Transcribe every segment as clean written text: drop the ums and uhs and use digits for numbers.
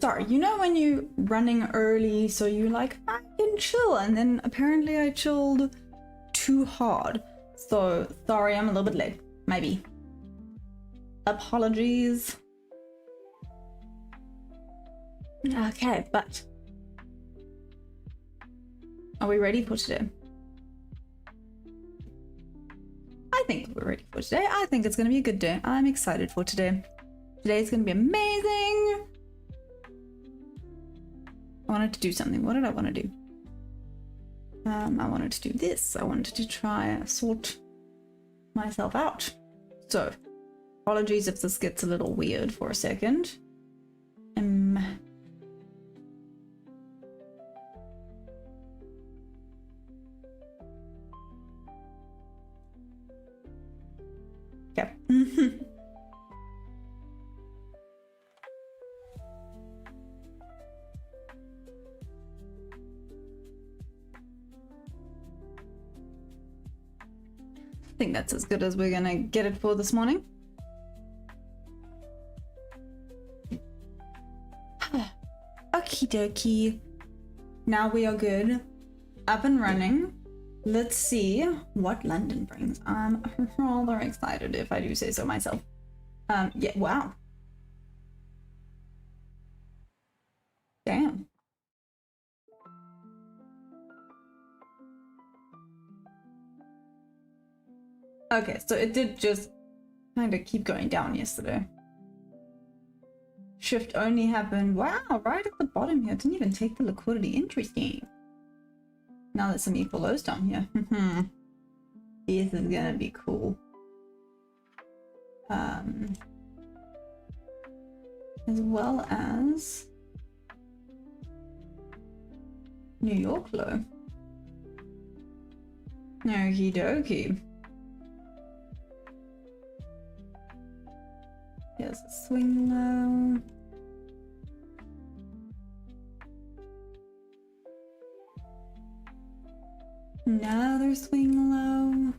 Sorry, you know when you're running early, so you're like, I can chill, and then apparently I chilled too hard. So, sorry, I'm a little bit late. Maybe. Apologies. Okay, but are we ready for today? I think we're ready for today. I think it's going to be a good day. I'm excited for today. Today's going to be amazing. I wanted to do something. What did I want to do? I wanted to do this. I wanted to try sort myself out. So, apologies if this gets a little weird for a second. Okay. I think that's as good as we're gonna get it for this morning. Okie dokie. Now we are good. Up and running. Let's see what London brings. I'm rather excited if I do say so myself. Yeah, wow. Damn. Okay, so it did just kind of keep going down yesterday. Shift only happened, wow, right at the bottom here. Didn't even take the liquidity. Interesting. Now there's some equal lows down here. This is gonna be cool. As well as New York low. Okie dokie. Here's a swing low. Another swing low.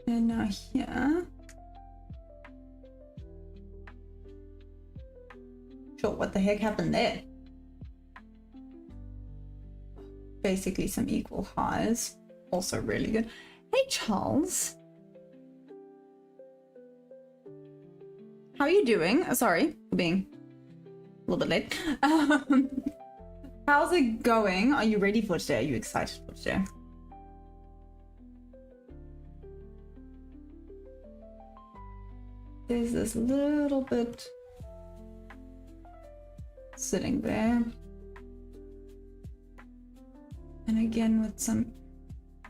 And now here. Sure, what the heck happened there? Basically some equal highs. Also really good. Hey Charles. How are you doing? Sorry for being a little bit late. How's it going? Are you ready for today? Are you excited for today? There's this little bit sitting there. And again with some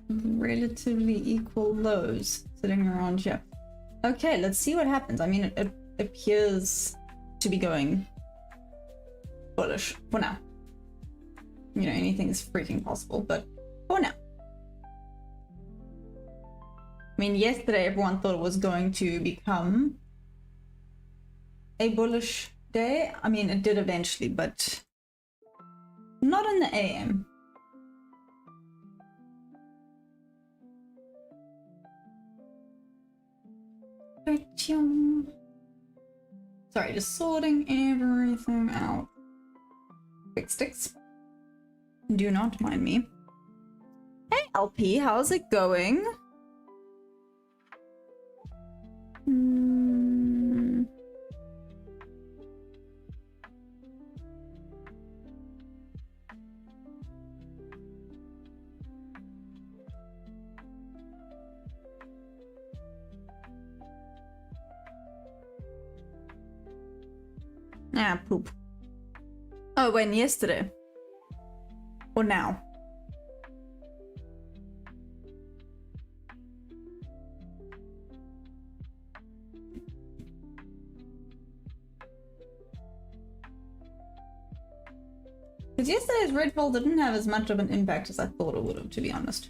relatively equal lows sitting around here. Okay, let's see what happens. I mean, it appears to be going bullish for now. You know, anything is freaking possible, but for now. I mean, yesterday everyone thought it was going to become a bullish day. I mean, it did eventually, but not in the AM. Sorry, just sorting everything out. Quick sticks. Do not mind me. Hey LP, how's it going? Ah, poop. Oh, when yesterday? Or now? Because yesterday's rainfall didn't have as much of an impact as I thought it would have, to be honest.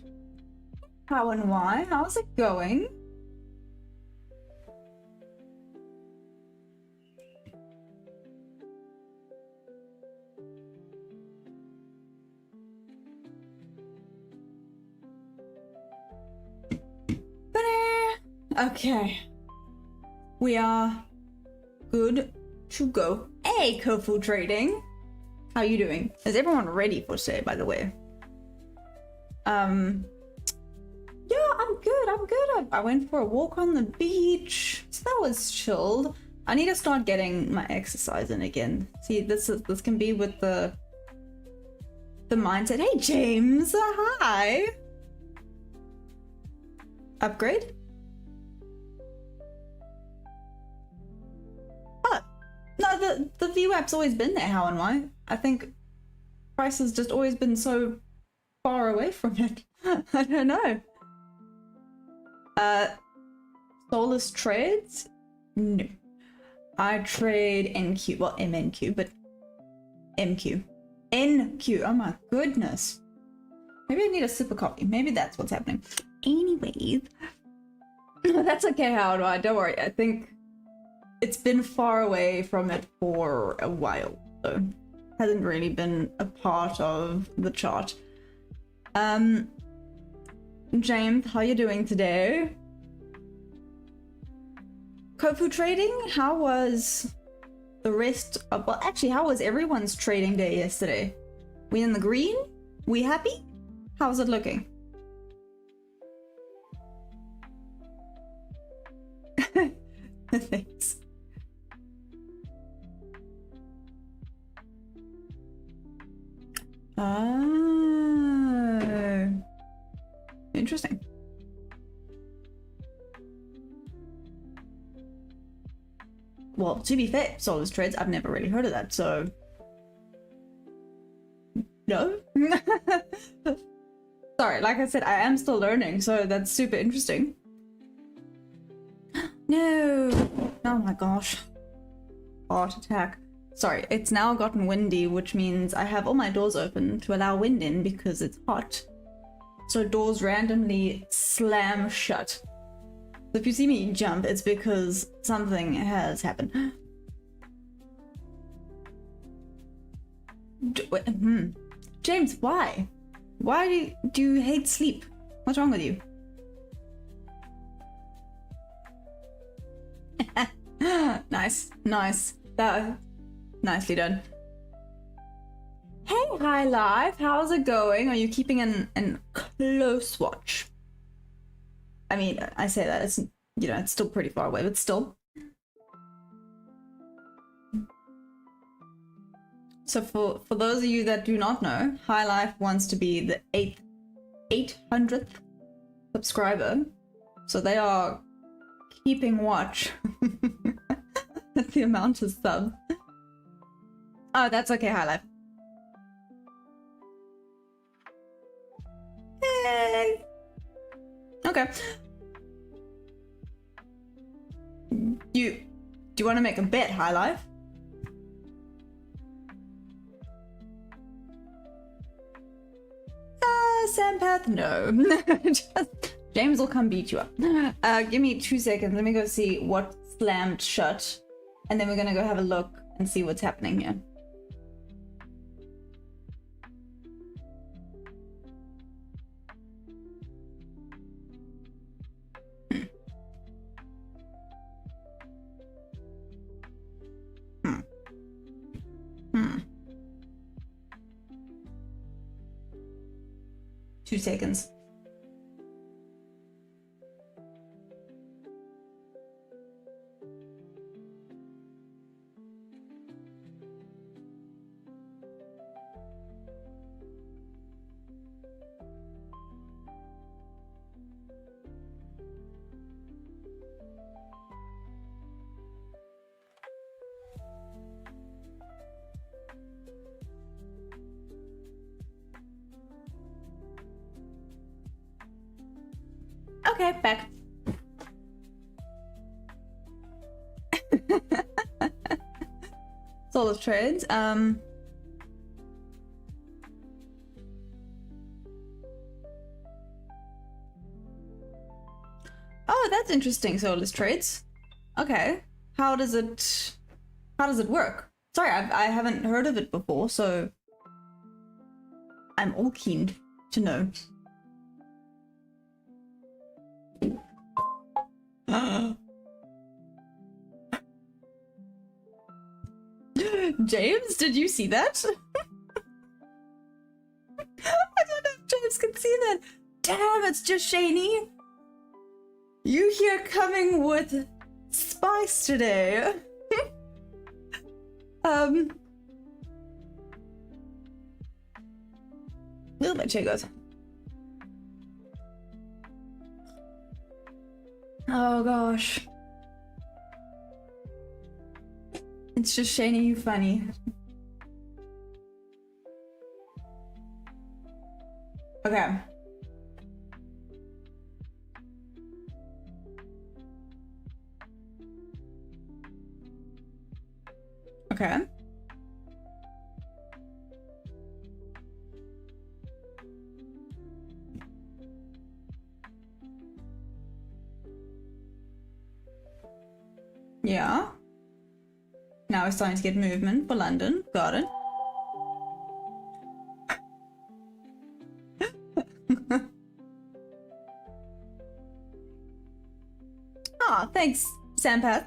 How and why? How's it going? Okay. We are good to go. Hey, Kofu Trading. How you doing? Is everyone ready for today, by the way? Yeah, I'm good. I went for a walk on the beach, so that was chilled. I need to start getting my exercise in again. See, this can be with the mindset. Hey, James, hi. Upgrade? Oh, no, the VWAP's always been there. How and why? I think price has just always been so far away from it. I don't know. Soulless trades? No. I trade NQ, well, MNQ, but MQ. NQ, oh my goodness. Maybe I need a sip of coffee. Maybe that's what's happening. Anyways, that's okay, Howard. Don't worry. I think it's been far away from it for a while, so hasn't really been a part of the chart. James, how you doing today? Kofu Trading, how was the rest of, well, actually, how was everyone's trading day yesterday? We in the green? We happy? How's it looking? Thanks. Oh, interesting. Well, to be fair, Soulless Trades, I've never really heard of that, so no. Sorry, like I said, I am still learning, so that's super interesting. No! Oh my gosh. Heart attack. Sorry, it's now gotten windy, which means I have all my doors open to allow wind in because it's hot. So doors randomly slam shut. So if you see me jump, it's because something has happened. James, why? Why do you hate sleep? What's wrong with you? Nice, nice. Nicely done. Hey, High Life, how's it going? Are you keeping an close watch? I mean, I say that it's, you know, it's still pretty far away, but still. So for those of you that do not know, High Life wants to be the 800th subscriber. So they are keeping watch at the amount of subs. Oh, that's okay, High Life. Hey. Okay. Do you want to make a bet, High Life? Sampath, no. James will come beat you up. Give me 2 seconds. Let me go see what slammed shut, and then we're gonna go have a look and see what's happening here. Two seconds. Okay, back. Soulless Trades. Oh, that's interesting, Soulless Trades. Okay. How does it work? Sorry, I haven't heard of it before, so I'm all keen to know. James, did you see that? I don't know if James can see that. Damn, it's just Shaney. You here coming with spice today. Oh, my chair goes. Oh gosh. It's just Shaney, you funny. Okay. Okay. Yeah. Now we're starting to get movement for London. Got it. Ah, thanks, Sampat.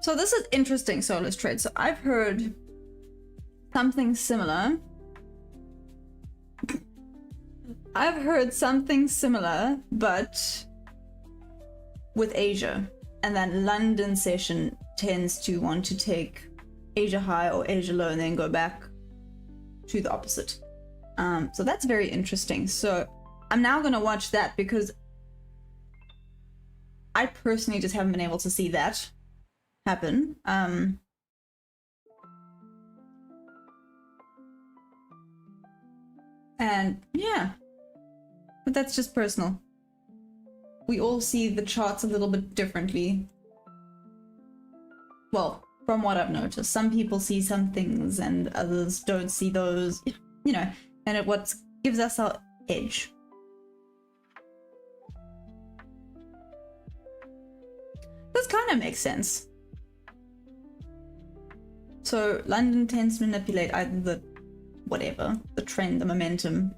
So this is interesting, Solus Trade. So I've heard something similar. But with Asia. And then London session tends to want to take Asia high or Asia low and then go back to the opposite. So that's very interesting. So I'm now going to watch that because I personally just haven't been able to see that happen. And yeah, but that's just personal. We all see the charts a little bit differently. Well, from what I've noticed, some people see some things and others don't see those, you know, and it what gives us our edge. This kind of makes sense. So London tends to manipulate either the whatever, the trend, the momentum.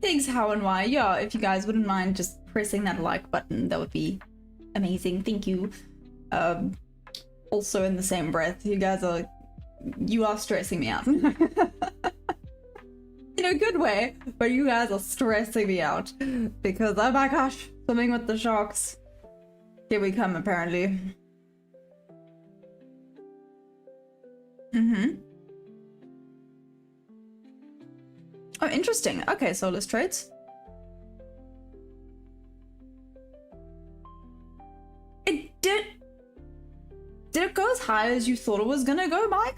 Thanks, how and why. Yeah, if you guys wouldn't mind just pressing that like button, that would be amazing. Thank you. Also in the same breath, you are stressing me out. In a good way, but you guys are stressing me out because, oh my gosh, swimming with the sharks. Here we come, apparently. Oh, interesting. Okay, Solus Trades. It did... Did it go as high as you thought it was gonna go, Mike?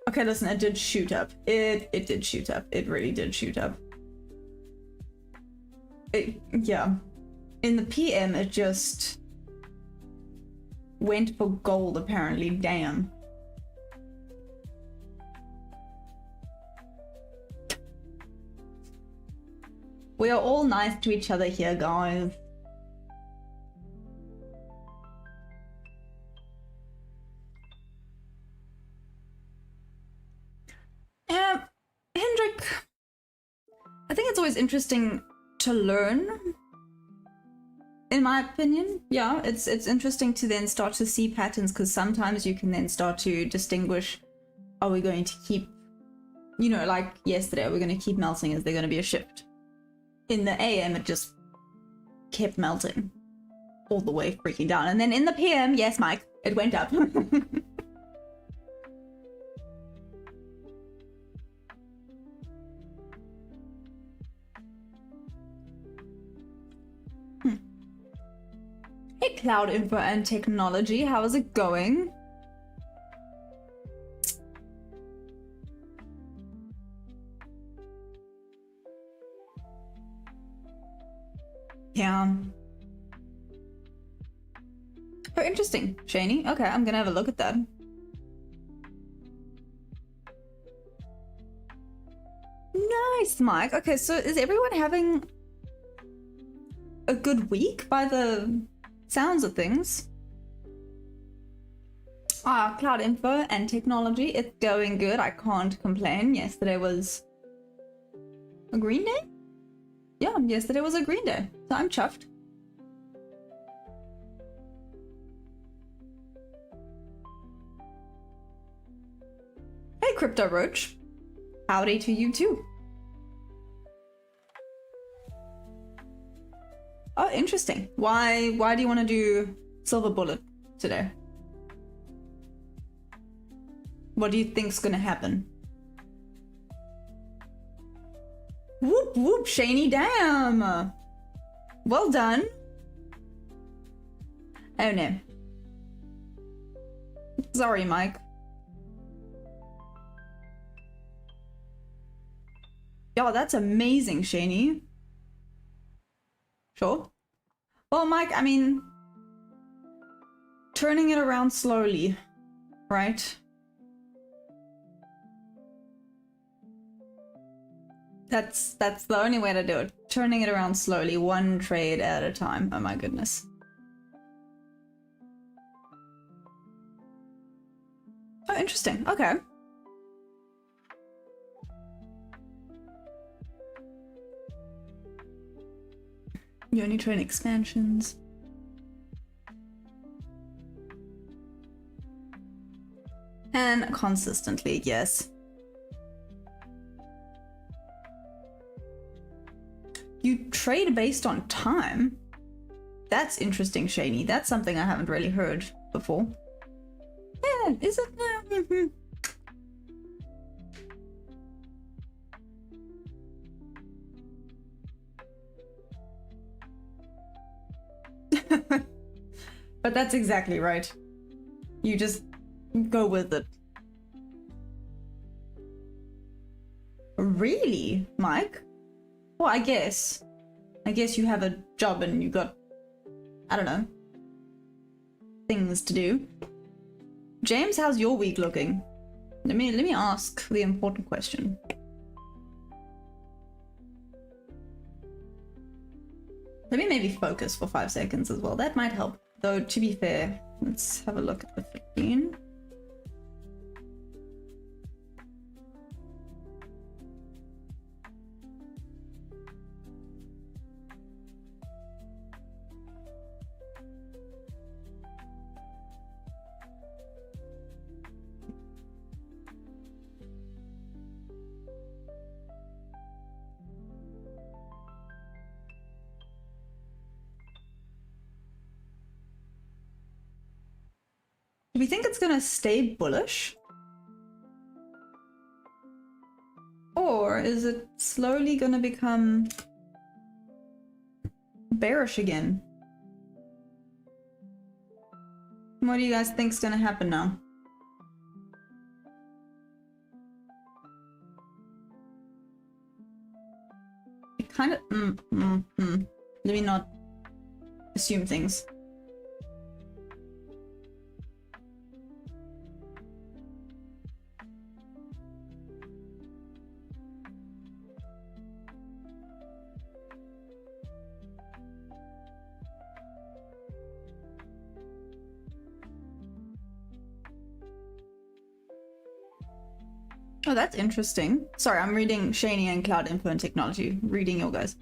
Okay, listen, it did shoot up. It did shoot up. It really did shoot up. Yeah. In the PM, it just went for gold, apparently. Damn. We are all nice to each other here, guys. Hendrik, I think it's always interesting to learn, in my opinion. Yeah, it's interesting to then start to see patterns, because sometimes you can then start to distinguish, are we going to keep, you know, like yesterday, are we going to keep melting? Is there going to be a shift? In the AM, it just kept melting all the way freaking down. And then in the PM, yes, Mike, it went up. Hey, Cloud Info and Technology, how is it going? Yeah. Oh, interesting, Shaney. Okay, I'm gonna have a look at that. Nice, Mike. Okay, so is everyone having a good week by the sounds of things? Cloud info and technology, it's going good. I can't complain. Yesterday was a green day? Yeah, yesterday was a green day, so I'm chuffed. Hey, Crypto Roach. Howdy to you too. Oh, interesting. Why do you want to do Silver Bullet today? What do you think's gonna happen? Whoop whoop, Shaney, damn! Well done. Oh no. Sorry, Mike. Yo, that's amazing, Shaney. Sure. Well, Mike, I mean, turning it around slowly, right? That's the only way to do it. Turning it around slowly, one trade at a time. Oh my goodness. Oh, interesting. Okay. You only trade expansions. And consistently, yes. You trade based on time? That's interesting, Shaney. That's something I haven't really heard before. Yeah, is it? Yeah. But that's exactly right. You just go with it. Really, Mike? Well, I guess you have a job and you got, I don't know, things to do. James, how's your week looking? Let me ask the important question. Let me maybe focus for 5 seconds as well. That might help. Though, to be fair, let's have a look at the 15. Do we think it's gonna stay bullish? Or is it slowly gonna become bearish again? What do you guys think's gonna happen now? It kind of... Let me not assume things. Oh, that's interesting. Sorry, I'm reading Shaney and Cloud Info and Technology. Reading your guys.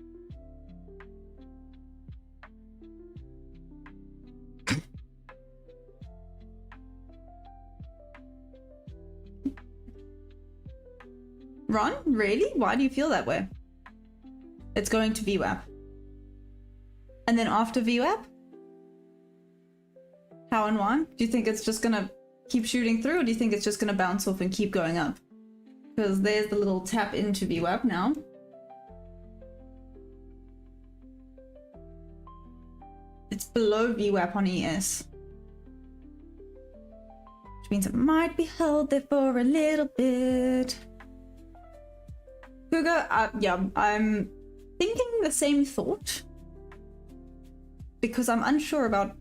Ron, really? Why do you feel that way? It's going to VWAP. And then after VWAP? How and why? Do you think it's just gonna keep shooting through, or do you think it's just gonna bounce off and keep going up? Because there's the little tap into VWAP now. It's below VWAP on ES. Which means it might be held there for a little bit. Cougar, yeah, I'm thinking the same thought. Because I'm unsure about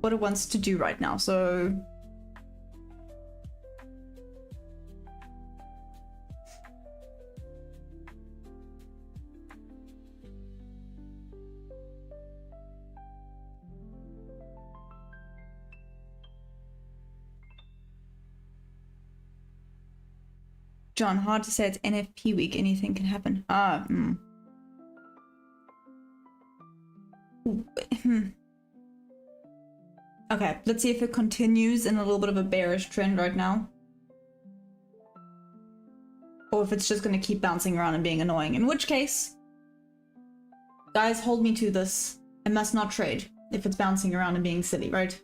what it wants to do right now, so... John, hard to say, it's NFP week, anything can happen. Okay, let's see if it continues in a little bit of a bearish trend right now. Or if it's just going to keep bouncing around and being annoying. In which case, guys, hold me to this. I must not trade if it's bouncing around and being silly, right?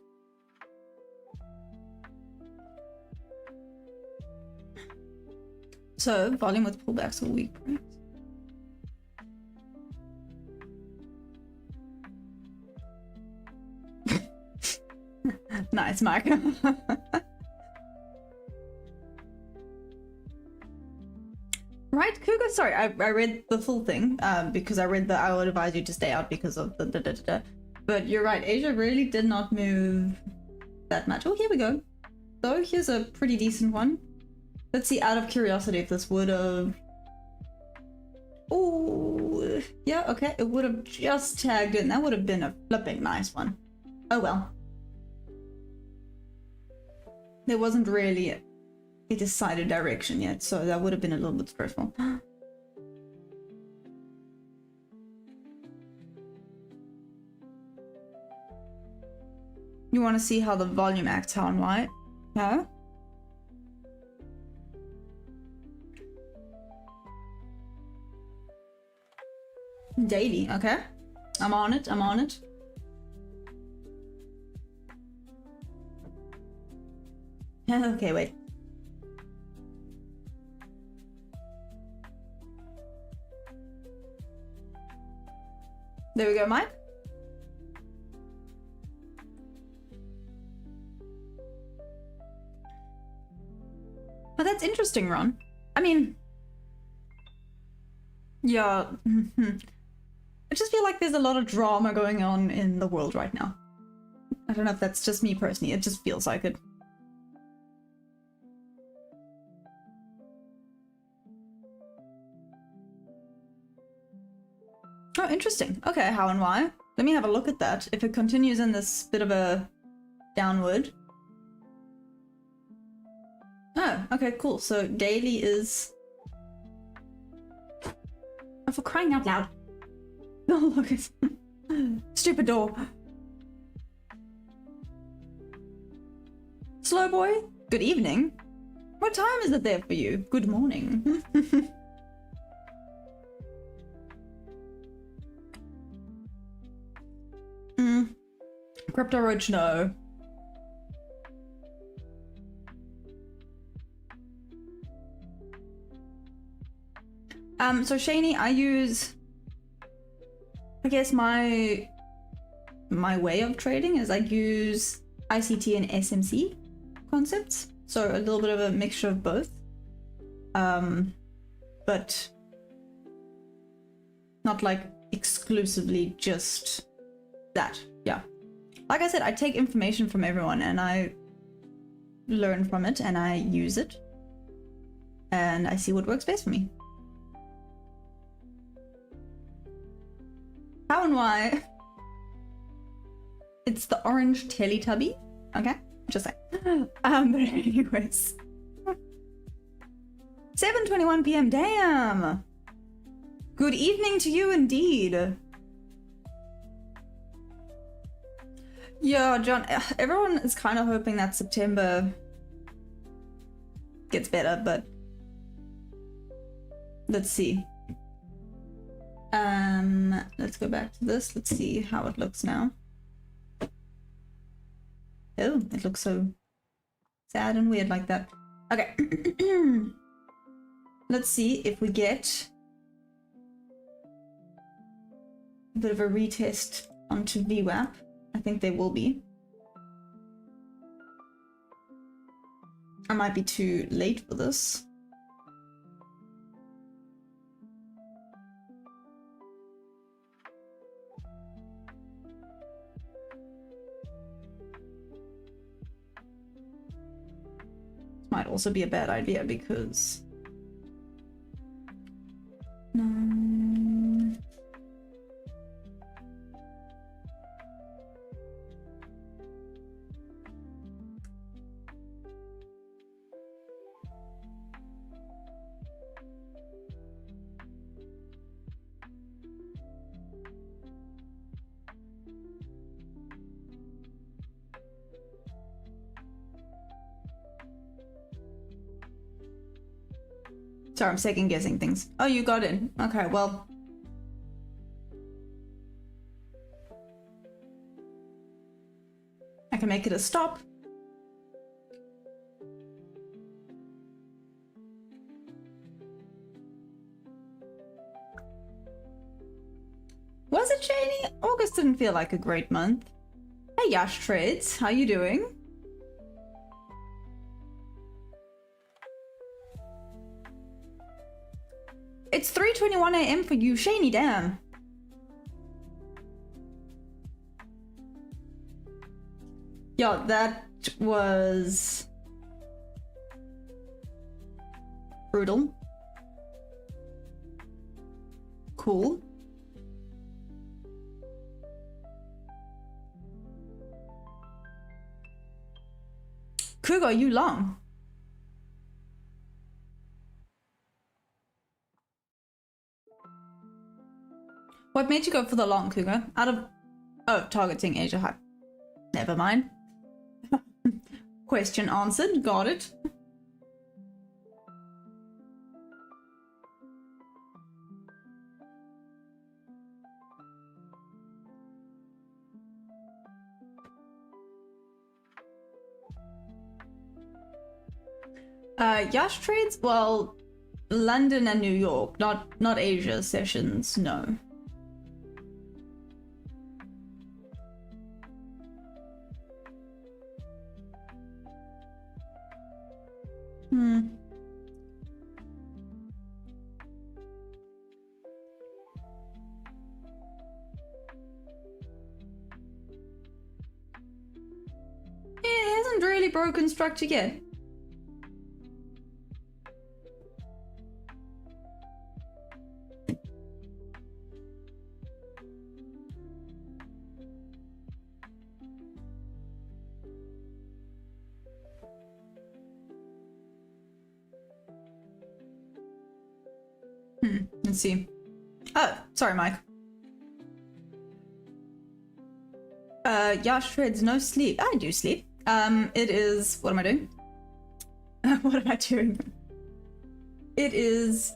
So, volume with pullbacks all week, right? Nice, Mike. Right, Cougar? Sorry, I read the full thing because I read I would advise you to stay out because of the da-da-da-da. But you're right, Asia really did not move that much. Oh, here we go. So here's a pretty decent one. Let's see, out of curiosity, if this would have... Oh, yeah, okay. It would have just tagged in. That would have been a flipping nice one. Oh well. There wasn't really a decided direction yet, so that would have been a little bit stressful. You want to see how the volume acts, how and why? No? Daily, okay. I'm on it, I'm on it. Okay, wait. There we go, Mike. But that's interesting, Ron. I mean... Yeah. I just feel like there's a lot of drama going on in the world right now. I don't know if that's just me personally, it just feels like it. Oh, interesting. Okay, how and why? Let me have a look at that. If it continues in this bit of a downward. Oh, okay, cool. So daily is... Oh, for crying out loud. Oh, look, it's... Stupid door. Slow boy, good evening. What time is it there for you? Good morning. Crypto Roach, no. So Shani, I use... I guess my way of trading is I use ICT and SMC concepts. So a little bit of a mixture of both. But not like exclusively just that. Yeah. Like I said, I take information from everyone and I learn from it and I use it. And I see what works best for me. How and why? It's the orange Teletubby. Okay, just saying. But anyways. 7:21 p.m. Damn! Good evening to you indeed. Yeah, John, everyone is kind of hoping that September gets better, but let's see. Let's go back to this. Let's see how it looks now. Oh, it looks so sad and weird like that. Okay. Let's see if we get a bit of a retest onto VWAP. I think there will be. I might be too late for this. Might also be a bad idea because no. Sorry, I'm second guessing things. Oh, you got in. Okay, well. I can make it a stop. Was it shady? August didn't feel like a great month. Hey Yash Trades, how you doing? It's 3:21 AM for you, Shani, damn. Yeah, that was brutal. Cool. Cougar, you long? What made you go for the long, Cougar? Out of... Oh, targeting Asia High. Never mind. Question answered. Got it. Yash Trades? Well, London and New York, not Asia sessions, no. It hasn't really broken structure yet. Let's see. Oh, sorry, Mike. Yash Trades, no sleep. I do sleep. It is... What am I doing? What am I doing? It is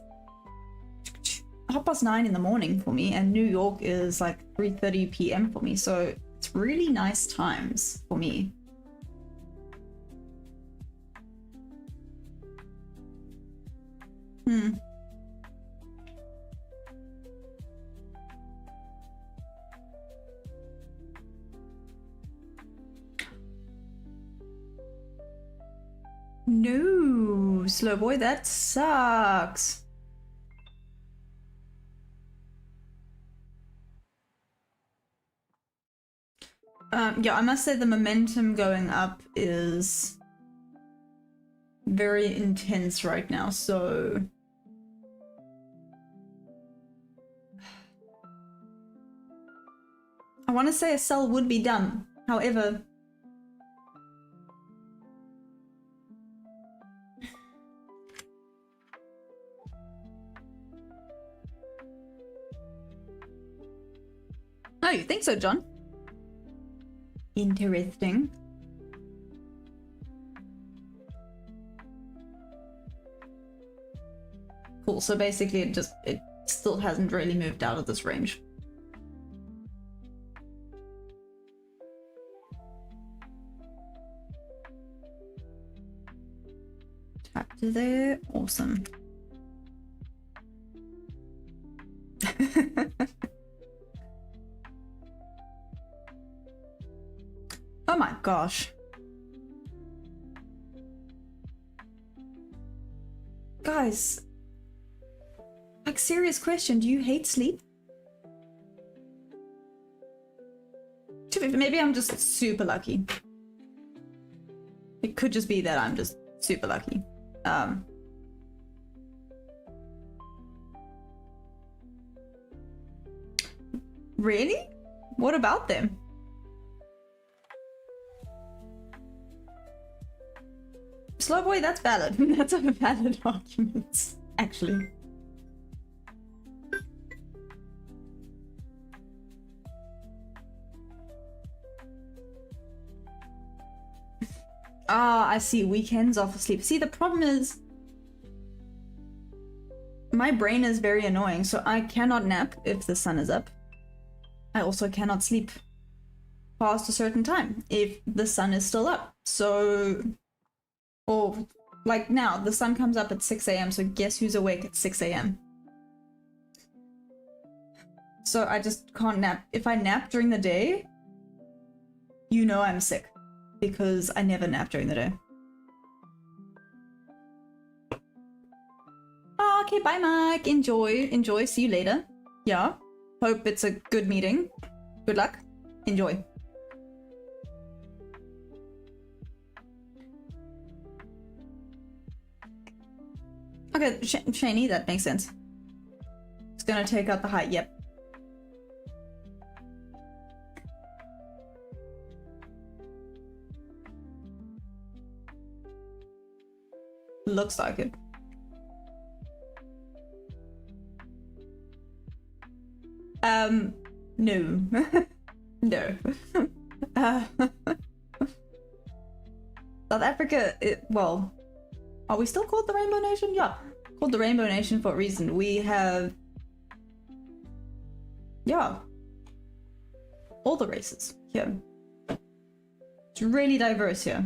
9:30 in the morning for me, and New York is like 3:30 PM for me, so it's really nice times for me. No, slow boy, that sucks. Yeah, I must say the momentum going up is very intense right now, so... I want to say a sell would be dumb, however... Oh, you think so, John? Interesting. Cool, so basically it still hasn't really moved out of this range. Tap to there, awesome. Oh my gosh. Guys, like, serious question, do you hate sleep? Maybe I'm just super lucky. It could just be that I'm just super lucky. Really? What about them? Slow boy, that's valid. That's a valid argument, actually. Ah, I see. Weekends off of sleep. See, the problem is... my brain is very annoying, so I cannot nap if the sun is up. I also cannot sleep past a certain time if the sun is still up. So, or like now, the sun comes up at 6 a.m. So guess who's awake at 6 a.m.? So I just can't nap. If I nap during the day, you know I'm sick because I never nap during the day. Oh, okay, bye Mike. Enjoy. See you later. Yeah. Hope it's a good meeting. Good luck. Enjoy. Okay, Shani, that makes sense. It's gonna take out the height, yep. Looks like it. No. No. South Africa, well, are we still called the Rainbow Nation? Yeah, called the Rainbow Nation for a reason. We have, yeah, all the races here. It's really diverse here.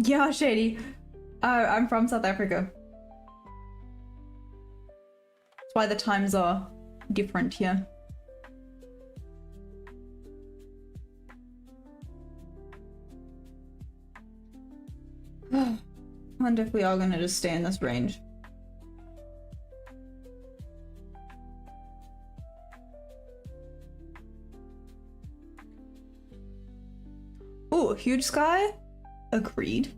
Yeah, Shady. I'm from South Africa. That's why the times are different here. I wonder if we are gonna just stay in this range. Oh, huge sky? Agreed.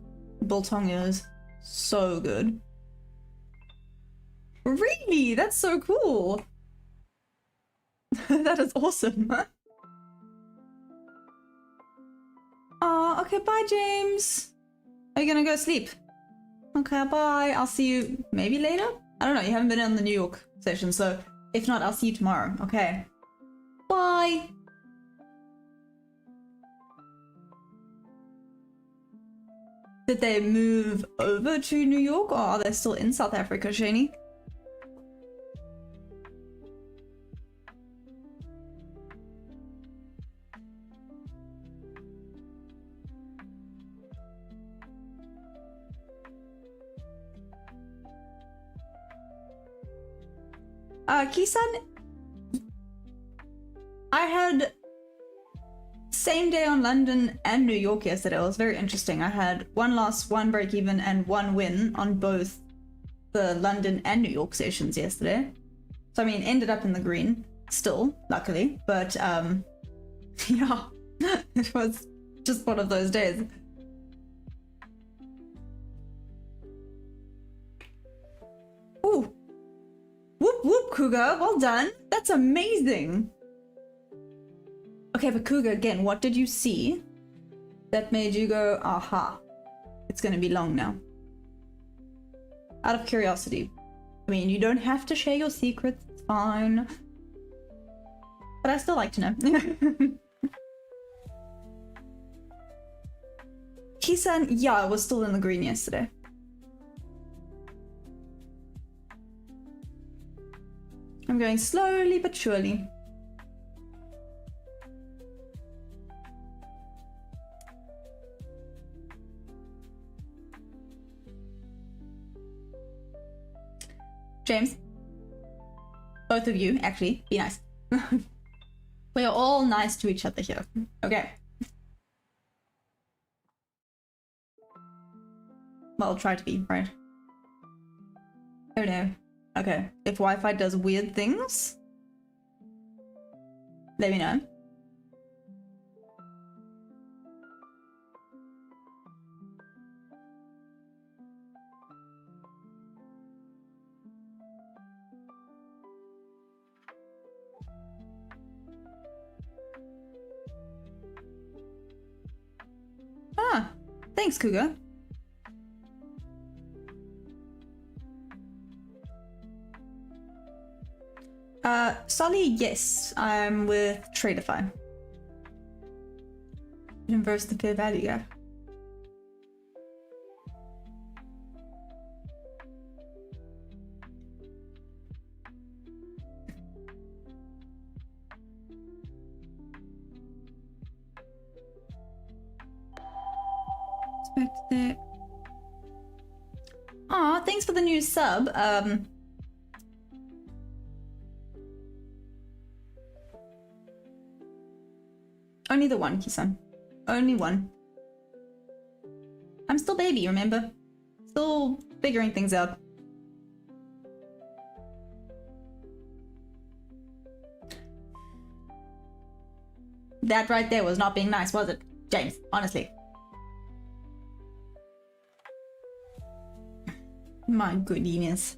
Biltong is so good. Really? That's so cool. That is awesome. Aw, okay, bye James. Are you gonna go sleep? Okay, bye. I'll see you maybe later? I don't know, you haven't been in the New York session, so if not, I'll see you tomorrow. Okay. Bye. Did they move over to New York or are they still in South Africa, Shani? Kisan, I had same day on London and New York yesterday. It was very interesting. I had one loss, one break even, and one win on both the London and New York sessions yesterday. So I mean, ended up in the green still, luckily, but yeah, it was just one of those days. Ooh. Whoop whoop, Cougar, well done. That's amazing. Okay, but Cougar, again, what did you see that made you go, aha, it's gonna be long now? Out of curiosity. I mean, you don't have to share your secrets, it's fine. But I still like to know. Kisan, yeah, I was still in the green yesterday. I'm going slowly but surely. James, both of you, actually, be nice. We are all nice to each other here. Okay. Well, try to be, right? Oh no. Okay, if Wi-Fi does weird things, let me know. Ah, thanks, Cougar. Sully, yes, I'm with Tradeify. Inverse the fair value gap. Back to there. Aw, thanks for the new sub. Only the one, Kisan. Only one. I'm still baby, remember? Still figuring things out. That right there was not being nice, was it, James? Honestly. My goodness.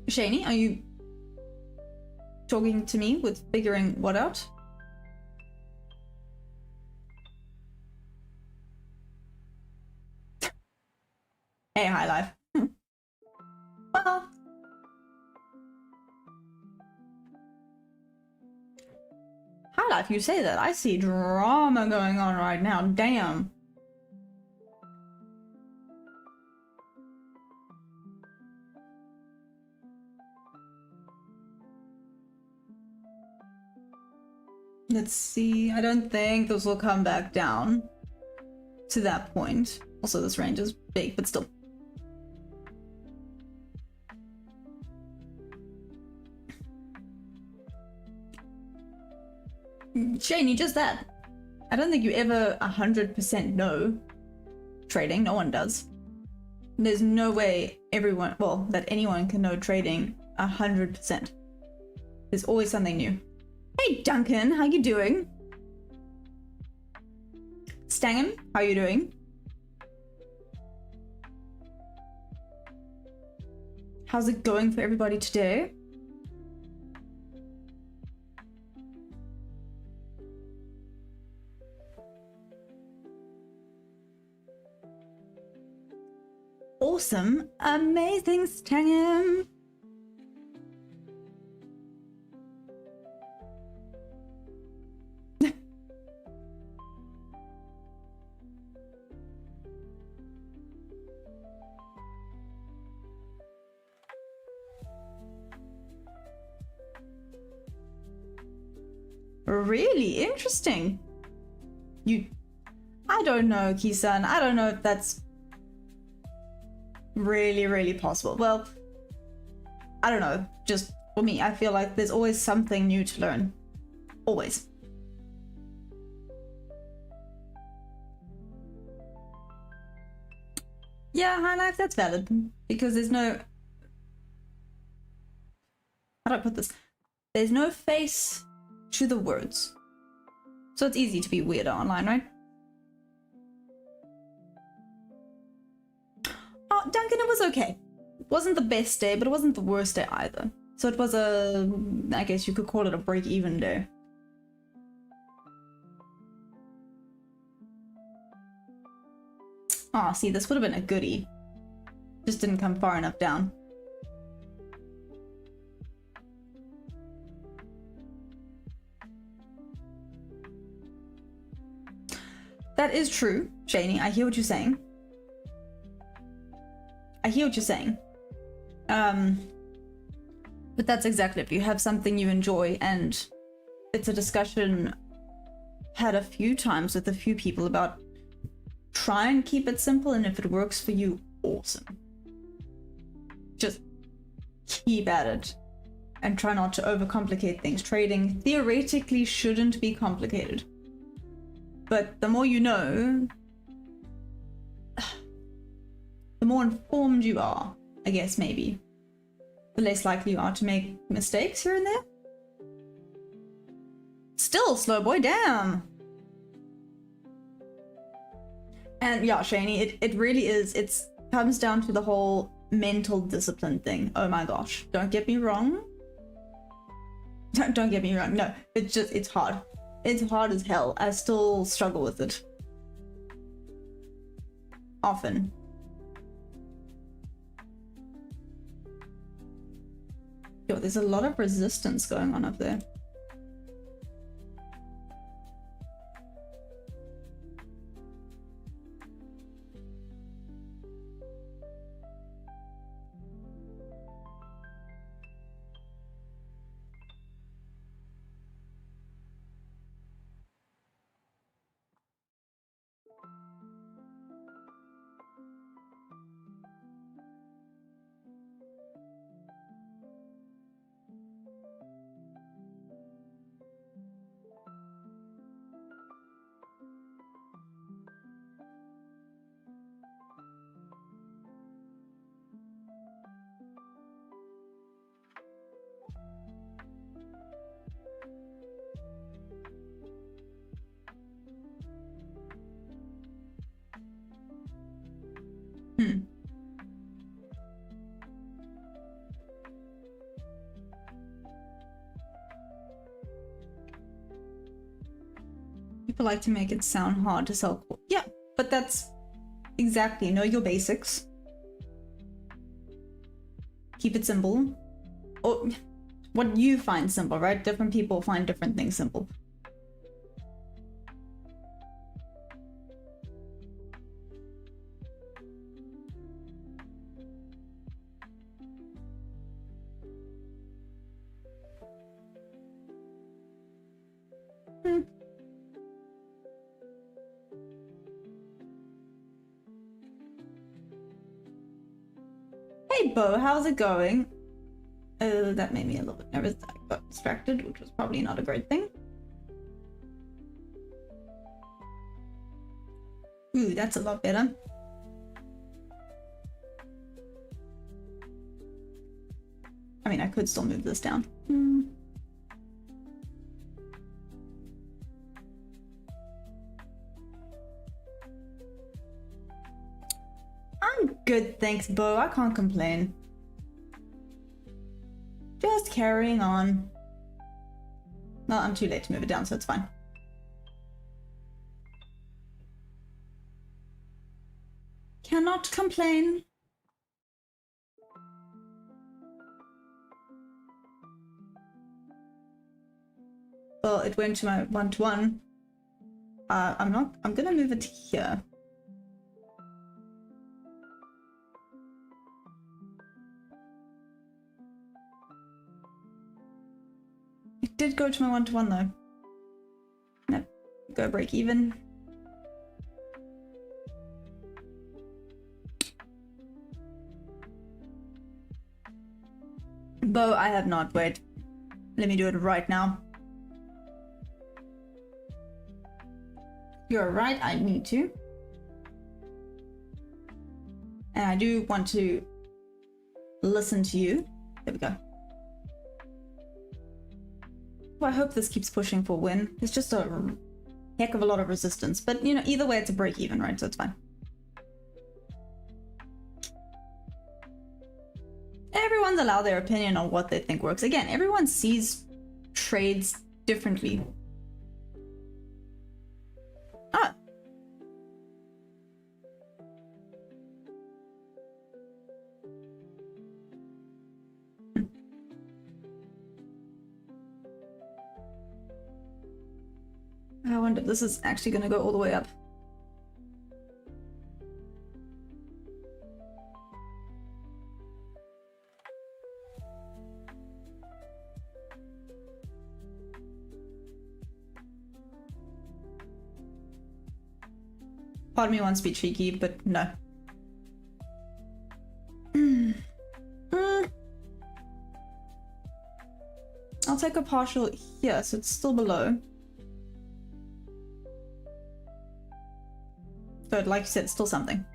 Shani, are you talking to me with figuring what out? Hey, High Life. Well, High Life, you say that. I see drama going on right now. Damn. Let's see. I don't think this will come back down to that point. Also, this range is big, but still. Shane, just that. I don't think you ever 100% know trading. No one does. There's no way everyone, well, that anyone can know trading 100%. There's always something new. Hey Duncan, how you doing? Stangham, how you doing? How's it going for everybody today? Awesome, amazing, Stangham. Really interesting. I don't know, Kisan. I don't know if that's really possible. Well, I don't know. Just for me, I feel like there's always something new to learn. Always. Yeah, High Life, that's valid. Because there's no... How do I put this? There's no face to the words. So it's easy to be weirder online, right? Oh, Duncan, it was okay. It wasn't the best day, but it wasn't the worst day either. So it was a, I guess you could call it a break-even day. Ah, see, this would have been a goodie. Just didn't come far enough down. That is true, Shani. I hear what you're saying. I hear what you're saying. But that's exactly it. If you have something you enjoy, and it's a discussion had a few times with a few people about try and keep it simple, and if it works for you, awesome. Just keep at it and try not to overcomplicate things. Trading theoretically shouldn't be complicated. But the more you know, the more informed you are, I guess, maybe. The less likely you are to make mistakes here and there. Still, slow boy, damn! And yeah, Shani, it really is, it comes down to the whole mental discipline thing. Oh my gosh, don't get me wrong. Don't get me wrong. No, it's hard. It's hard as hell. I still struggle with it. Often. Yo, there's a lot of resistance going on up there. People like to make it sound hard to sell. Yeah, but that's exactly, know your basics. Keep it simple. Or what you find simple, right? Different people find different things simple. Hey Bo, how's it going? That made me a little bit nervous. I got distracted, which was probably not a great thing. Ooh, that's a lot better. I mean, I could still move this down. I'm good, thanks, Bo. I can't complain. Just carrying on. No, I'm too late to move it down, so it's fine. Cannot complain. Well, it went to my 1-to-1. I'm gonna move it here. It did go to my 1-to-1 though. Nope. Go break even. Bo, I have not. Wait. Let me do it right now. You're right, I need to. And I do want to listen to you. There we go. Well, I hope this keeps pushing for win. There's just a heck of a lot of resistance. But, you know, either way, it's a break even, right? So it's fine. Everyone's allowed their opinion on what they think works. Again, everyone sees trades differently. Ah. I wonder if this is actually going to go all the way up. Part of me wants to be cheeky, but no. I'll take a partial here, so it's still below. But like you said, it's still something.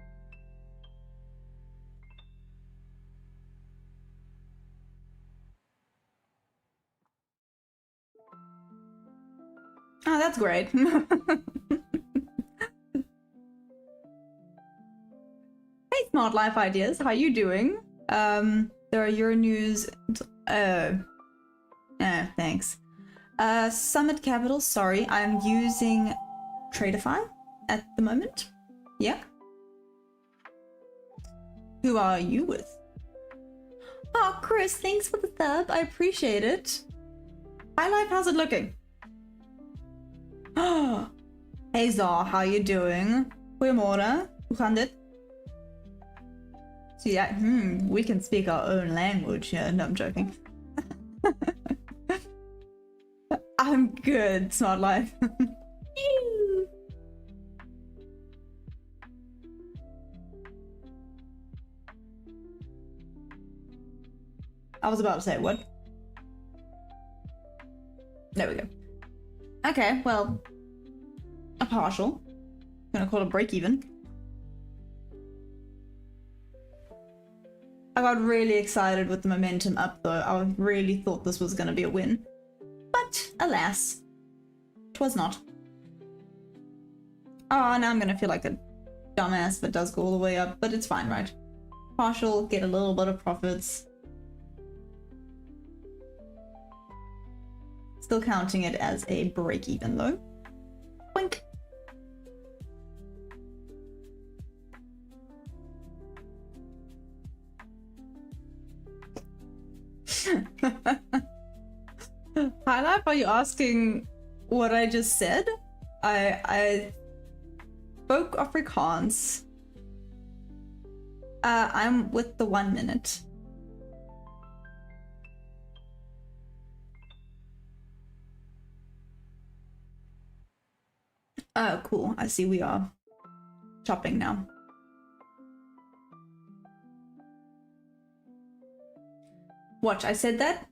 Oh, that's great. Hey, Smart Life Ideas, how you doing? There are Euro news. Thanks. Summit Capital, sorry, I'm using Tradeify at the moment. Yeah. Who are you with? Oh, Chris, thanks for the sub. I appreciate it. Hi, Life, how's it looking? Hey, Zar, how you doing? Goeiemorgen. Hoe gaat dit? So yeah, we can speak our own language. Yeah, no, I'm joking. I'm good, Smart Life. I was about to say, what? There we go. Okay, well, a partial. I'm gonna call it break even. I got really excited with the momentum up though. I really thought this was gonna be a win. But alas, it was not. Oh, now I'm gonna feel like a dumbass if it does go all the way up, but it's fine, right? Partial, get a little bit of profits. Still counting it as a break even though. Wink. Hi Life, are you asking what I just said? I spoke Afrikaans. I'm with the 1 minute. Oh, cool. I see we are chopping now. Watch, I said that?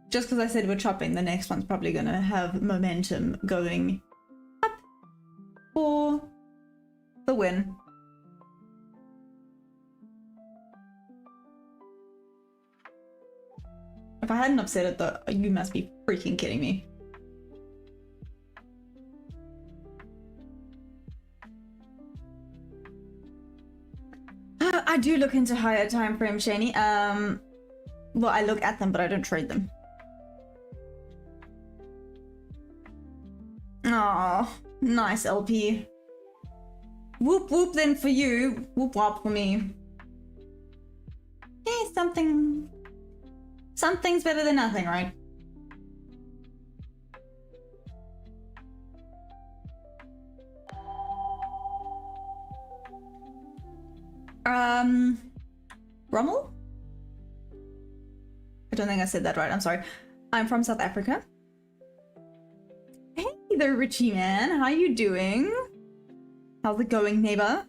Just because I said we're chopping, the next one's probably gonna have momentum going up for the win. If I hadn't upset it though, you must be freaking kidding me. I do look into higher time frame, Shani. Well, I look at them, but I don't trade them. Oh, nice LP. Whoop whoop then for you. Whoop whoop for me. Hey, something's better than nothing, right? Rommel? I don't think I said that right, I'm sorry. I'm from South Africa. Hey there, Richie man, how you doing? How's it going, neighbor?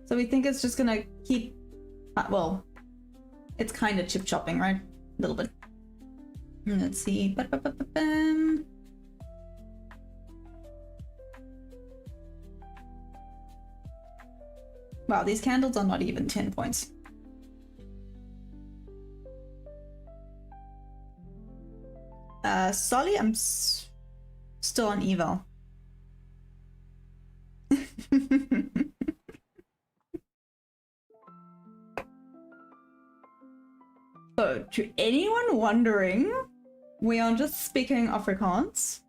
So we think it's just gonna keep, well, it's kind of chip chopping, right? A little bit. Let's see. Wow, these candles are not even 10 points. Solly, I'm still on eval. So, to anyone wondering, we are just speaking Afrikaans.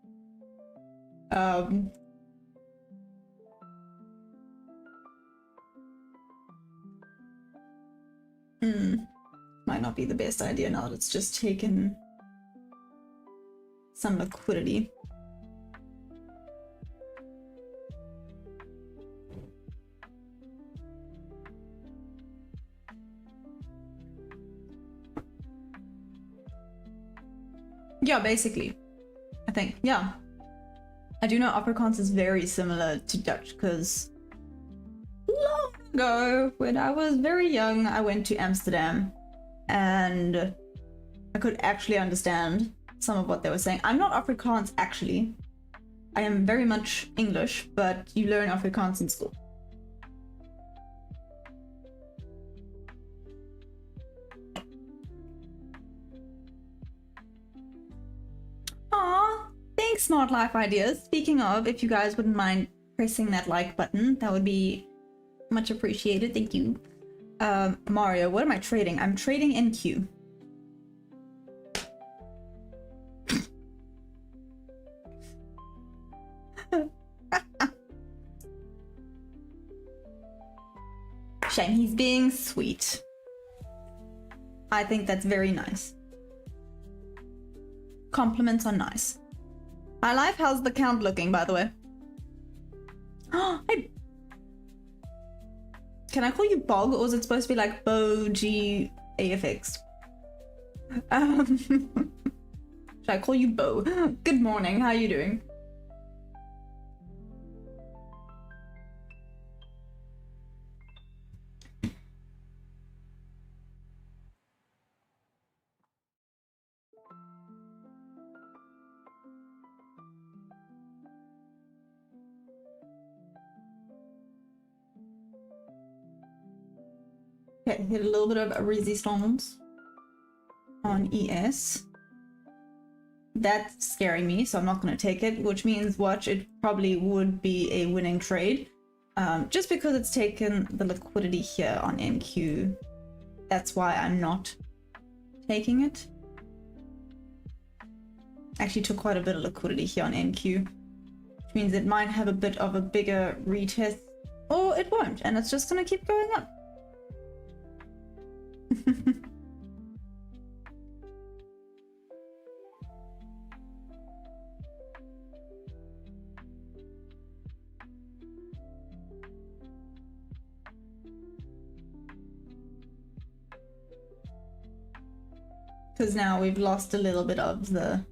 Might not be the best idea now that it's just taken some liquidity. Yeah, basically. I think, yeah. I do know Afrikaans is very similar to Dutch because long ago, when I was very young, I went to Amsterdam and I could actually understand some of what they were saying. I'm not Afrikaans actually. I am very much English, but you learn Afrikaans in school. smart life ideas. Speaking of, if you guys wouldn't mind pressing that like button, that would be much appreciated. Thank you. Mario, what am I trading? I'm trading NQ. Shame, he's being sweet. I think that's very nice. Compliments are nice. Hi life, how's the count looking, by the way? Hey. Can I call you Bog, or is it supposed to be like Bo G AFX? Should I call you Bo? Good morning, how are you doing? Okay, hit a little bit of a resistance on ES. That's scaring me, so I'm not going to take it, which means, watch, it probably would be a winning trade. Just because it's taken the liquidity here on NQ. That's why I'm not taking it. Actually took quite a bit of liquidity here on NQ, which means it might have a bit of a bigger retest, or it won't, and it's just going to keep going up. Because now we've lost a little bit of the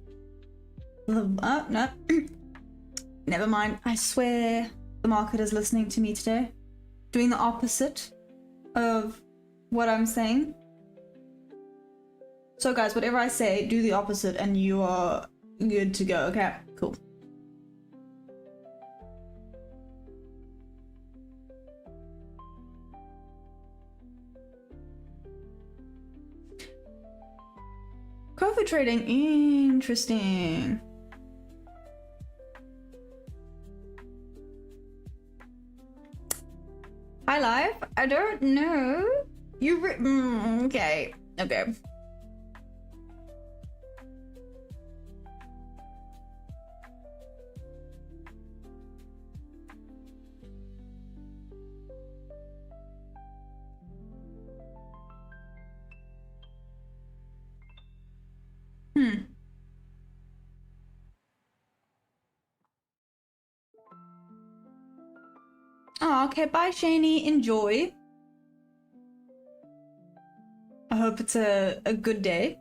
oh, no. Never mind. I swear the market is listening to me today. Doing the opposite of what I'm saying. So guys, whatever I say, do the opposite and you are good to go. Okay, cool. Coffee trading, interesting. Hi live, I don't know. You okay, okay. Oh, okay, bye Shani, enjoy. I hope it's a good day.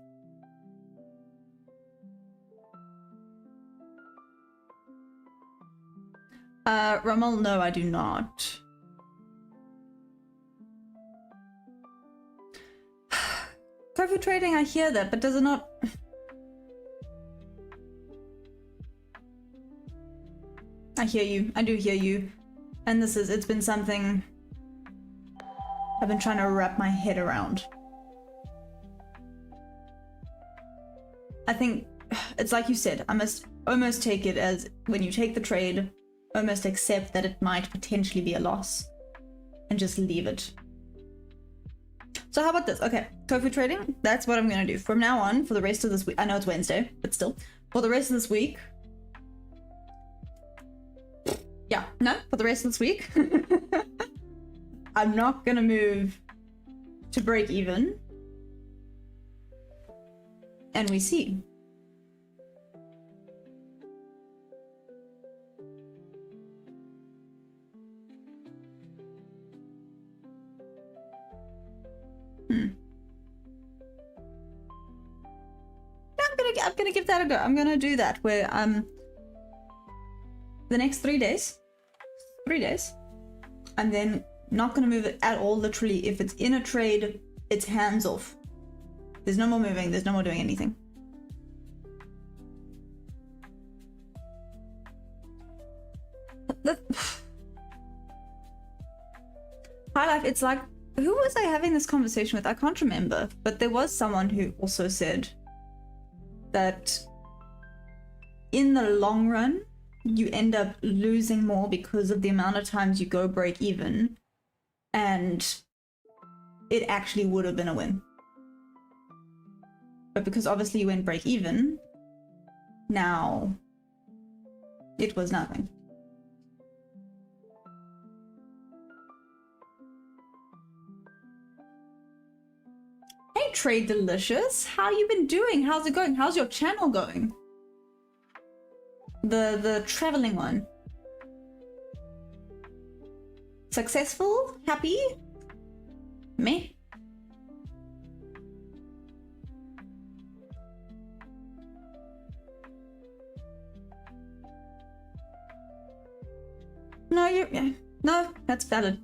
Rommel, no, I do not. Coffee trading, I hear that, but does it not... I hear you, I do hear you. And it's been something I've been trying to wrap my head around. I think it's like you said, I must almost take it as when you take the trade, almost accept that it might potentially be a loss and just leave it. So how about this? Okay, tofu trading, that's what I'm gonna do. From now on, for the rest of this week, I know it's Wednesday, but still, for the rest of this week, yeah, no, for the rest of this week, I'm not gonna move to break even. And we see. I'm gonna give that a go. I'm gonna do that where the next 3 days, and then not gonna move it at all. Literally, if it's in a trade, it's hands off. There's no more moving, there's no more doing anything. High life, it's like, who was I having this conversation with? I can't remember, but there was someone who also said that in the long run, you end up losing more because of the amount of times you go break even, and it actually would have been a win. But because obviously you went break even, now it was nothing. Hey Trade Delicious, how you been doing? How's it going? How's your channel going? The traveling one. Successful? Happy? Me? No, no, that's valid.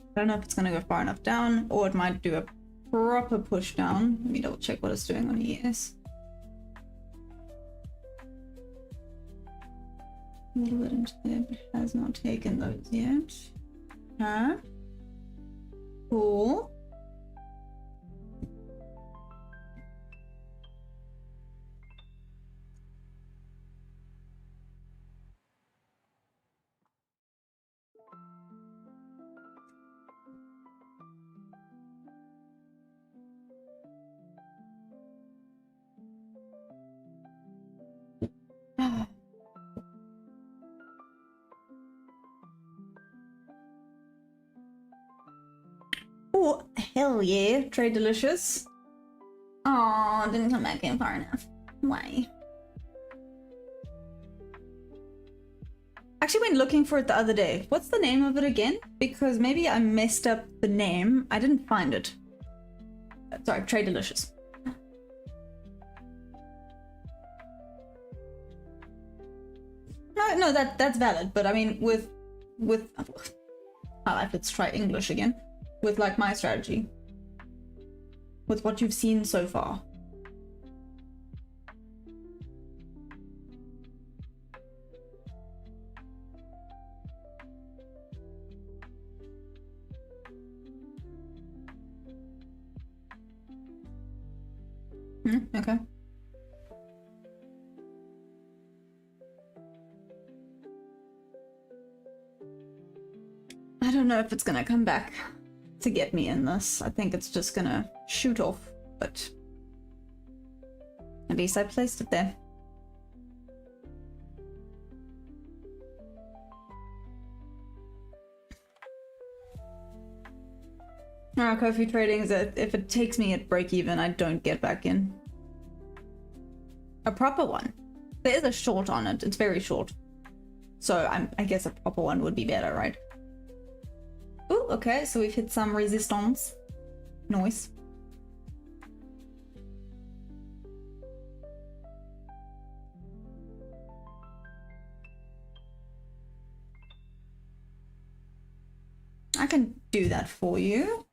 I don't know if it's gonna go far enough down, or it might do a proper push down. Let me double check what it's doing on ES. A little bit into there, but has not taken those yet. Huh? Cool. Oh, hell yeah. Trade Delicious. Oh, didn't come back in far enough. Why? Actually went looking for it the other day. What's the name of it again? Because maybe I messed up the name. I didn't find it. Sorry, Trade Delicious. No, that's valid. But I mean, with let's try English again. With like my strategy, with what you've seen so far. Okay. I don't know if it's gonna come back to get me in this. I think it's just gonna shoot off, but at least I placed it there. Coffee trading is that if it takes me at break even, I don't get back in. A proper one. There is a short on it. It's very short. So I guess a proper one would be better, right? Ooh, okay, so we've hit some resistance. Nice. I can do that for you.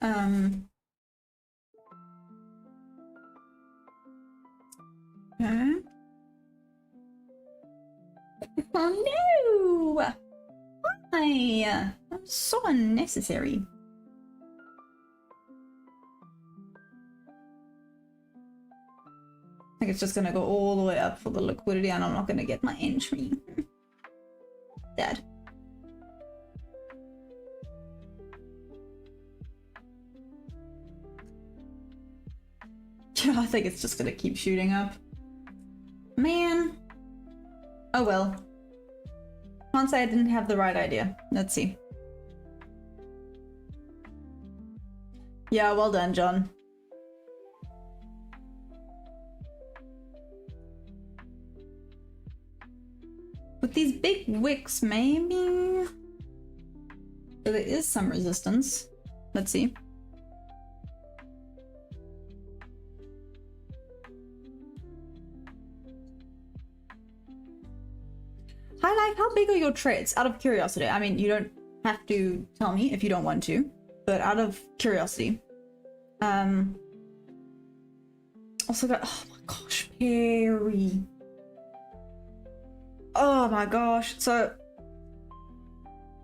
Okay. Oh no! Why? That's so unnecessary. I think it's just gonna go all the way up for the liquidity and I'm not gonna get my entry. Dead. I think it's just gonna keep shooting up. Man. Oh well. Can't say I didn't have the right idea. Let's see. Yeah, well done, John. With these big wicks, maybe... So there is some resistance. Let's see. Hi, Life, how big are your trades? Out of curiosity. I mean, you don't have to tell me if you don't want to, but out of curiosity. Also got, oh my gosh, Perry. Oh my gosh. So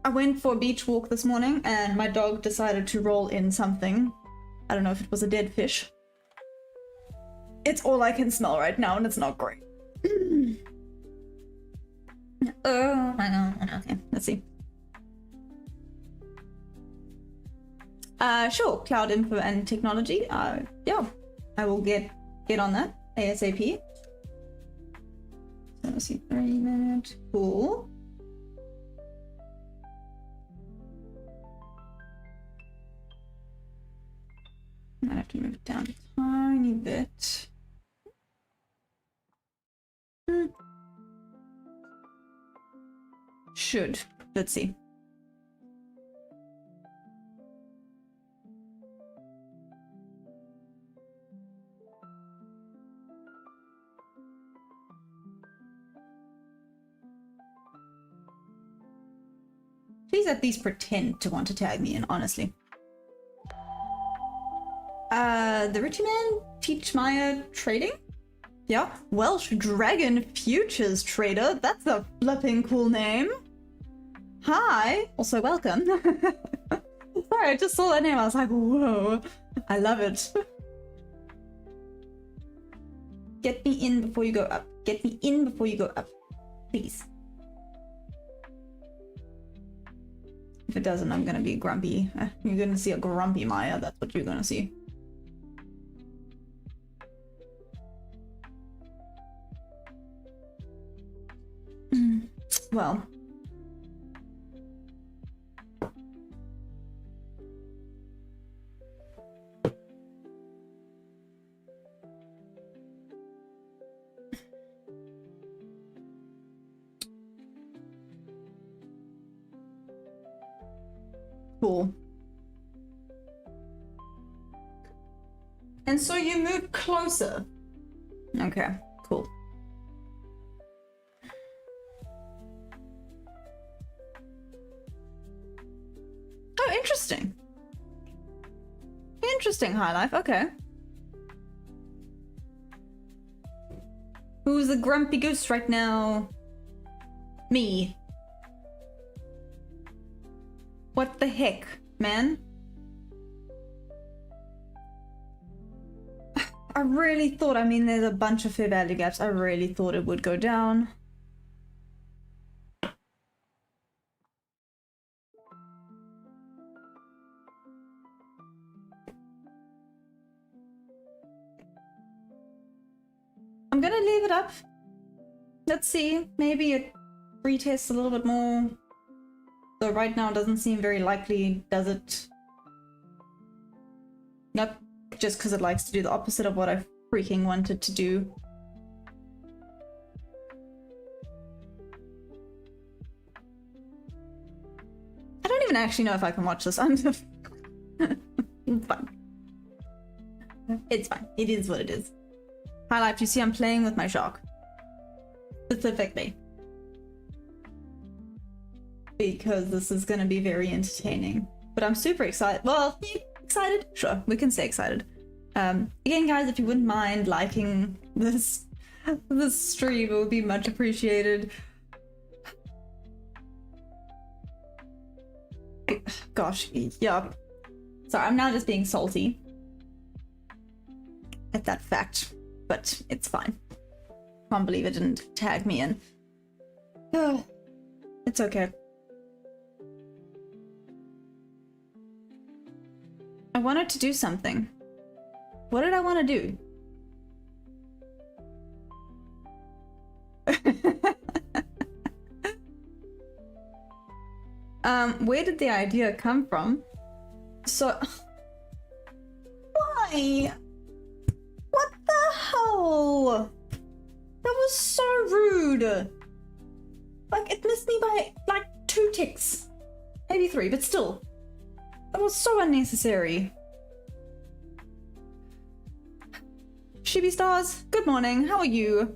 I went for a beach walk this morning and my dog decided to roll in something. I don't know if it was a dead fish. It's all I can smell right now and it's not great. Oh my god. Okay, let's see. Sure, cloud info and technology. Yeah, I will get on that ASAP. So let's see, 3 minutes. Cool. I have to move it down a tiny bit. Should. Let's see. Please at least pretend to want to tag me in, honestly. The Richie Man teach Maya trading? Yeah, Welsh Dragon Futures Trader. That's a flipping cool name. Hi, also welcome. Sorry, I just saw that name. I was like, whoa, I love it. Get me in before you go up. Get me in before you go up, please. If it doesn't, I'm gonna be grumpy. You're gonna see a grumpy Maya. That's what you're gonna see. Well. Cool. And so you move closer. Okay, cool. Oh, interesting. Interesting, High Life. Okay. Who's the grumpy goose right now? Me. What the heck, man? I really thought, I mean, there's a bunch of fair value gaps. I really thought it would go down. I'm gonna leave it up. Let's see. Maybe it retests a little bit more. Though right now it doesn't seem very likely, does it? Nope. Just because it likes to do the opposite of what I freaking wanted to do. I don't even actually know if I can watch this. I'm it's fine. It's fine. It is what it is. Hi Life, you see I'm playing with my shark. Specifically. Because this is going to be very entertaining. But I'm super excited. Well, excited? Sure, we can stay excited. Again, guys, if you wouldn't mind liking this stream, it would be much appreciated. Gosh, yeah. Sorry, I'm now just being salty at that fact, but it's fine. Can't believe it didn't tag me in. It's okay. I wanted to do something. What did I want to do? Where did the idea come from? So Why? What the hell? That was so rude. Like, it missed me by like 2 ticks. Maybe 3, but still. That was so unnecessary. Shibby Stars, good morning. How are you?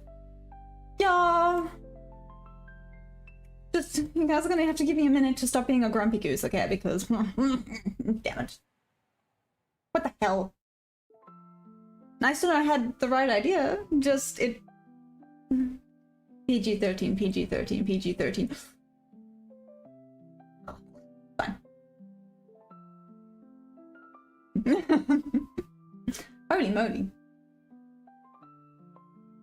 Yeah. Just, you guys are gonna have to give me a minute to stop being a grumpy goose, okay? Because, damn it. What the hell? Nice to know I had the right idea. Just, it... PG-13, PG-13, PG-13. Oh, fine. Holy moly.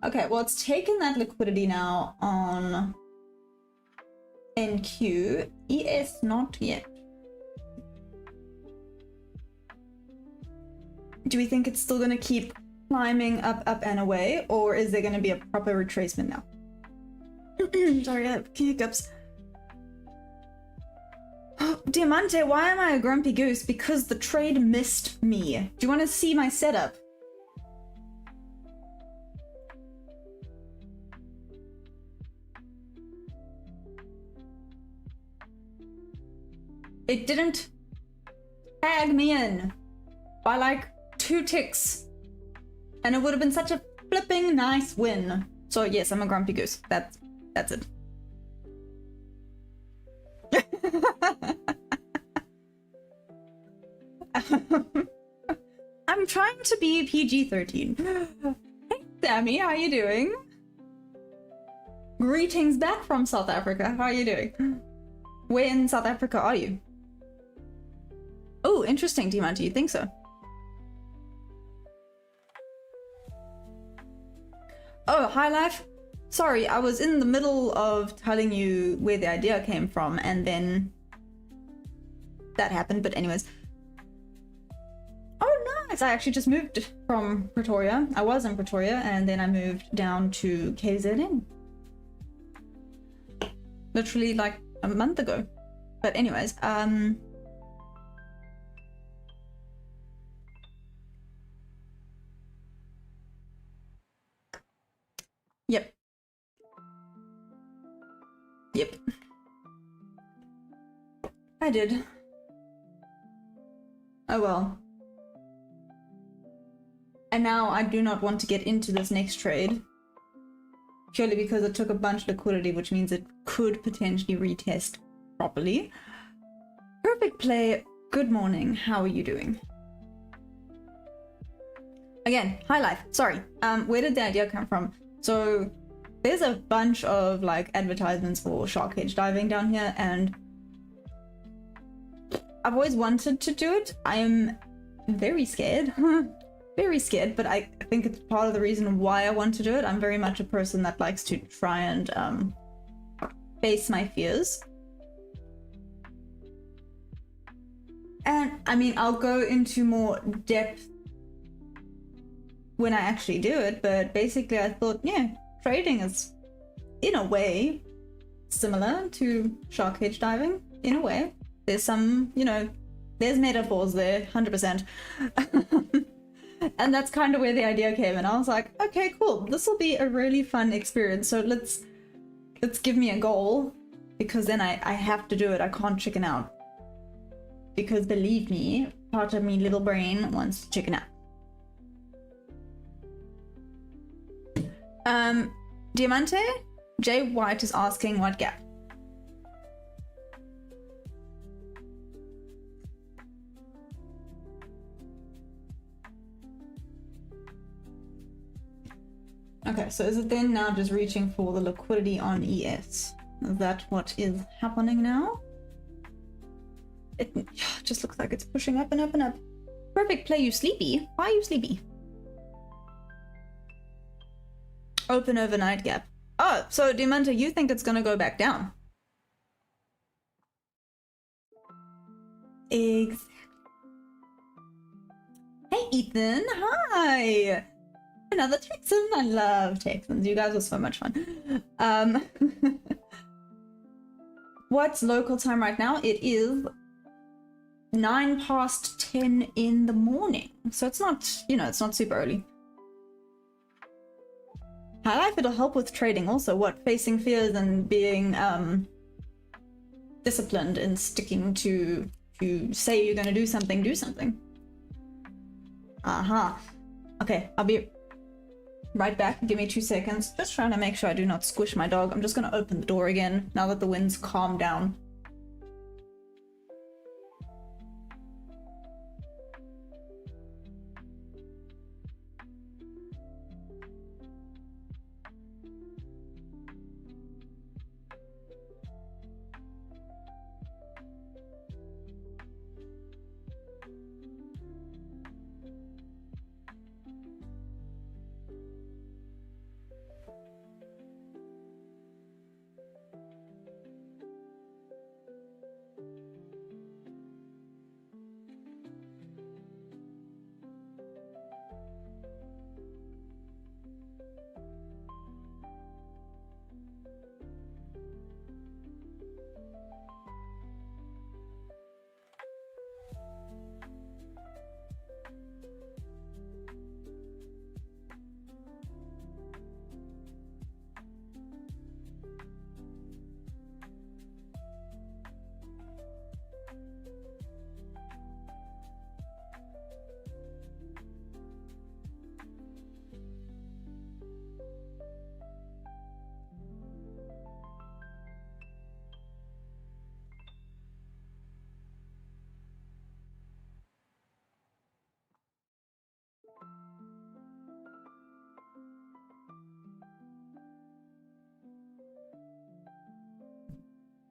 Okay, well, it's taken that liquidity now on NQ. ES not yet. Do we think it's still going to keep climbing up, up, and away, or is there going to be a proper retracement now? Sorry, I have hiccups. Oh, Diamante, why am I a grumpy goose? Because the trade missed me. Do you want to see my setup? It didn't tag me in by like 2 ticks. And it would have been such a flipping nice win. So yes, I'm a grumpy goose. That's it. I'm trying to be PG-13. Hey Sammy, how are you doing? Greetings back from South Africa. How are you doing? Where in South Africa are you? Oh, interesting, Diamante. You think so? Oh, hi, Life. Sorry, I was in the middle of telling you where the idea came from, and then that happened. But anyways. Oh, nice. I actually just moved from Pretoria. I was in Pretoria, and then I moved down to KZN. Literally like a month ago. But anyways, Yep. Yep. I did. Oh well. And now I do not want to get into this next trade. Purely because it took a bunch of liquidity, which means it could potentially retest properly. Perfect play. Good morning. How are you doing? Again, hi Life. Sorry. Where did the idea come from? So there's a bunch of like advertisements for shark cage diving down here, and I've always wanted to do it. I am very scared. Very scared, but I think it's part of the reason why I want to do it. I'm very much a person that likes to try and face my fears. And I mean, I'll go into more depth when I actually do it, but basically I thought, yeah, trading is in a way similar to shark cage diving. In a way, there's some, you know, there's metaphors there, 100%. And that's kind of where the idea came, and I was like, okay, cool, this will be a really fun experience. So let's give me a goal, because then I have to do it. I can't chicken out, because believe me, part of me little brain wants to chicken out. Diamante, Jay White is asking what gap. Okay, so is it then now just reaching for the liquidity on ES? Is that what is happening now? It just looks like it's pushing up and up and up. Perfect play, you sleepy? Why are you sleepy? Open overnight gap. Oh, so Diamante, you think it's gonna go back down? Exactly. Hey Ethan, hi! Another Texan. I love Texans. You guys are so much fun. What's local time right now? It is 9 past 10 in the morning. So it's not, you know, it's not super early. High life, it'll help with trading also. What? Facing fears and being disciplined and sticking to say you're gonna do something, do something. Aha. Okay, I'll be right back. Give me 2 seconds. Just trying to make sure I do not squish my dog. I'm just gonna open the door again now that the wind's calmed down.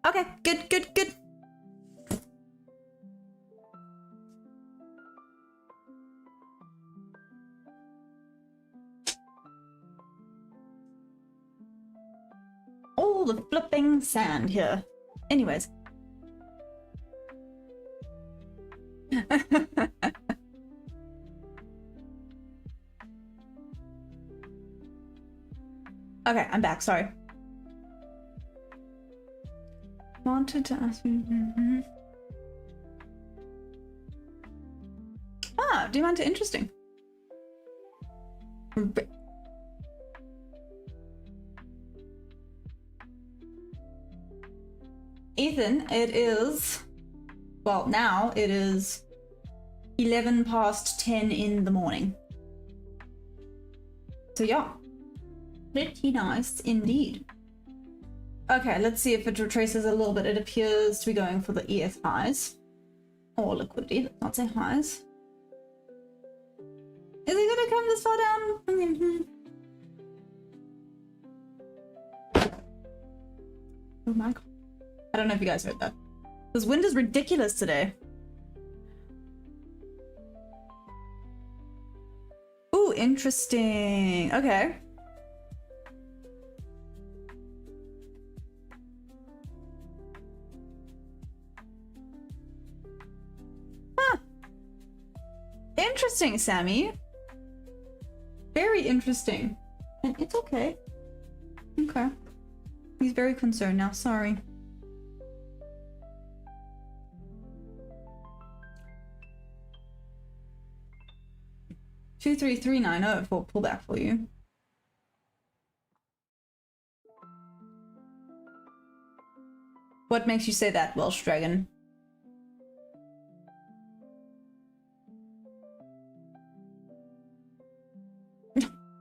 Okay, good. All the flipping sand here. Anyways. Okay, I'm back, sorry. Wanted to ask you. Ah, do you want to interesting? Ethan, it is, well, now it is 11 past 10 in the morning. So yeah, pretty nice indeed. Okay, let's see if it retraces a little bit. It appears to be going for the ES highs. Or liquidity, let's not say highs. Is it gonna come this far down? I mean, Oh my god. I don't know if you guys heard that. This wind is ridiculous today. Ooh, interesting. Okay. Huh. Interesting, Sammy. Very interesting. And it's okay. Okay. He's very concerned now, sorry. Two, 3, 3, 9, 0 for pullback for you. What makes you say that, Welsh Dragon?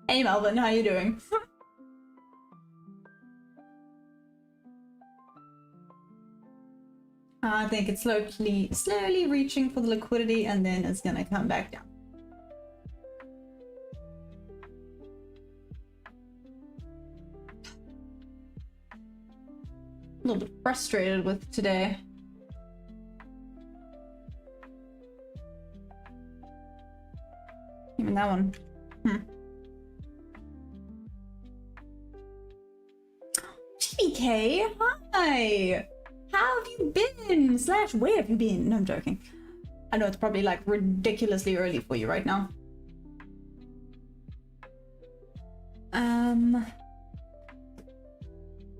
Hey Melvin, how you doing? I think it's slowly reaching for the liquidity and then it's gonna come back down. A little bit frustrated with today. Even that one. GBK, hi! How have you been? Slash, where have you been? No, I'm joking. I know it's probably like ridiculously early for you right now.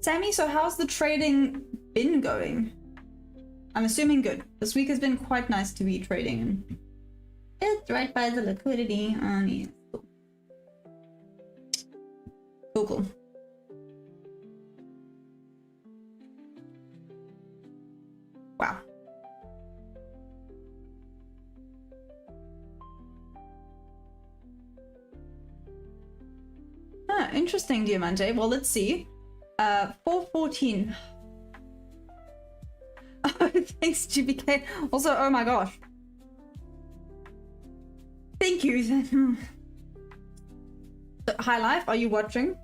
Sammy, so how's the trading been going? I'm assuming good. This week has been quite nice to be trading in. It's right by the liquidity. Yes. Cool, cool. Wow. Ah, interesting, Diamante. Well, let's see. 414. Oh, thanks, GBK. Also, oh my gosh. Thank you. High Life, are you watching?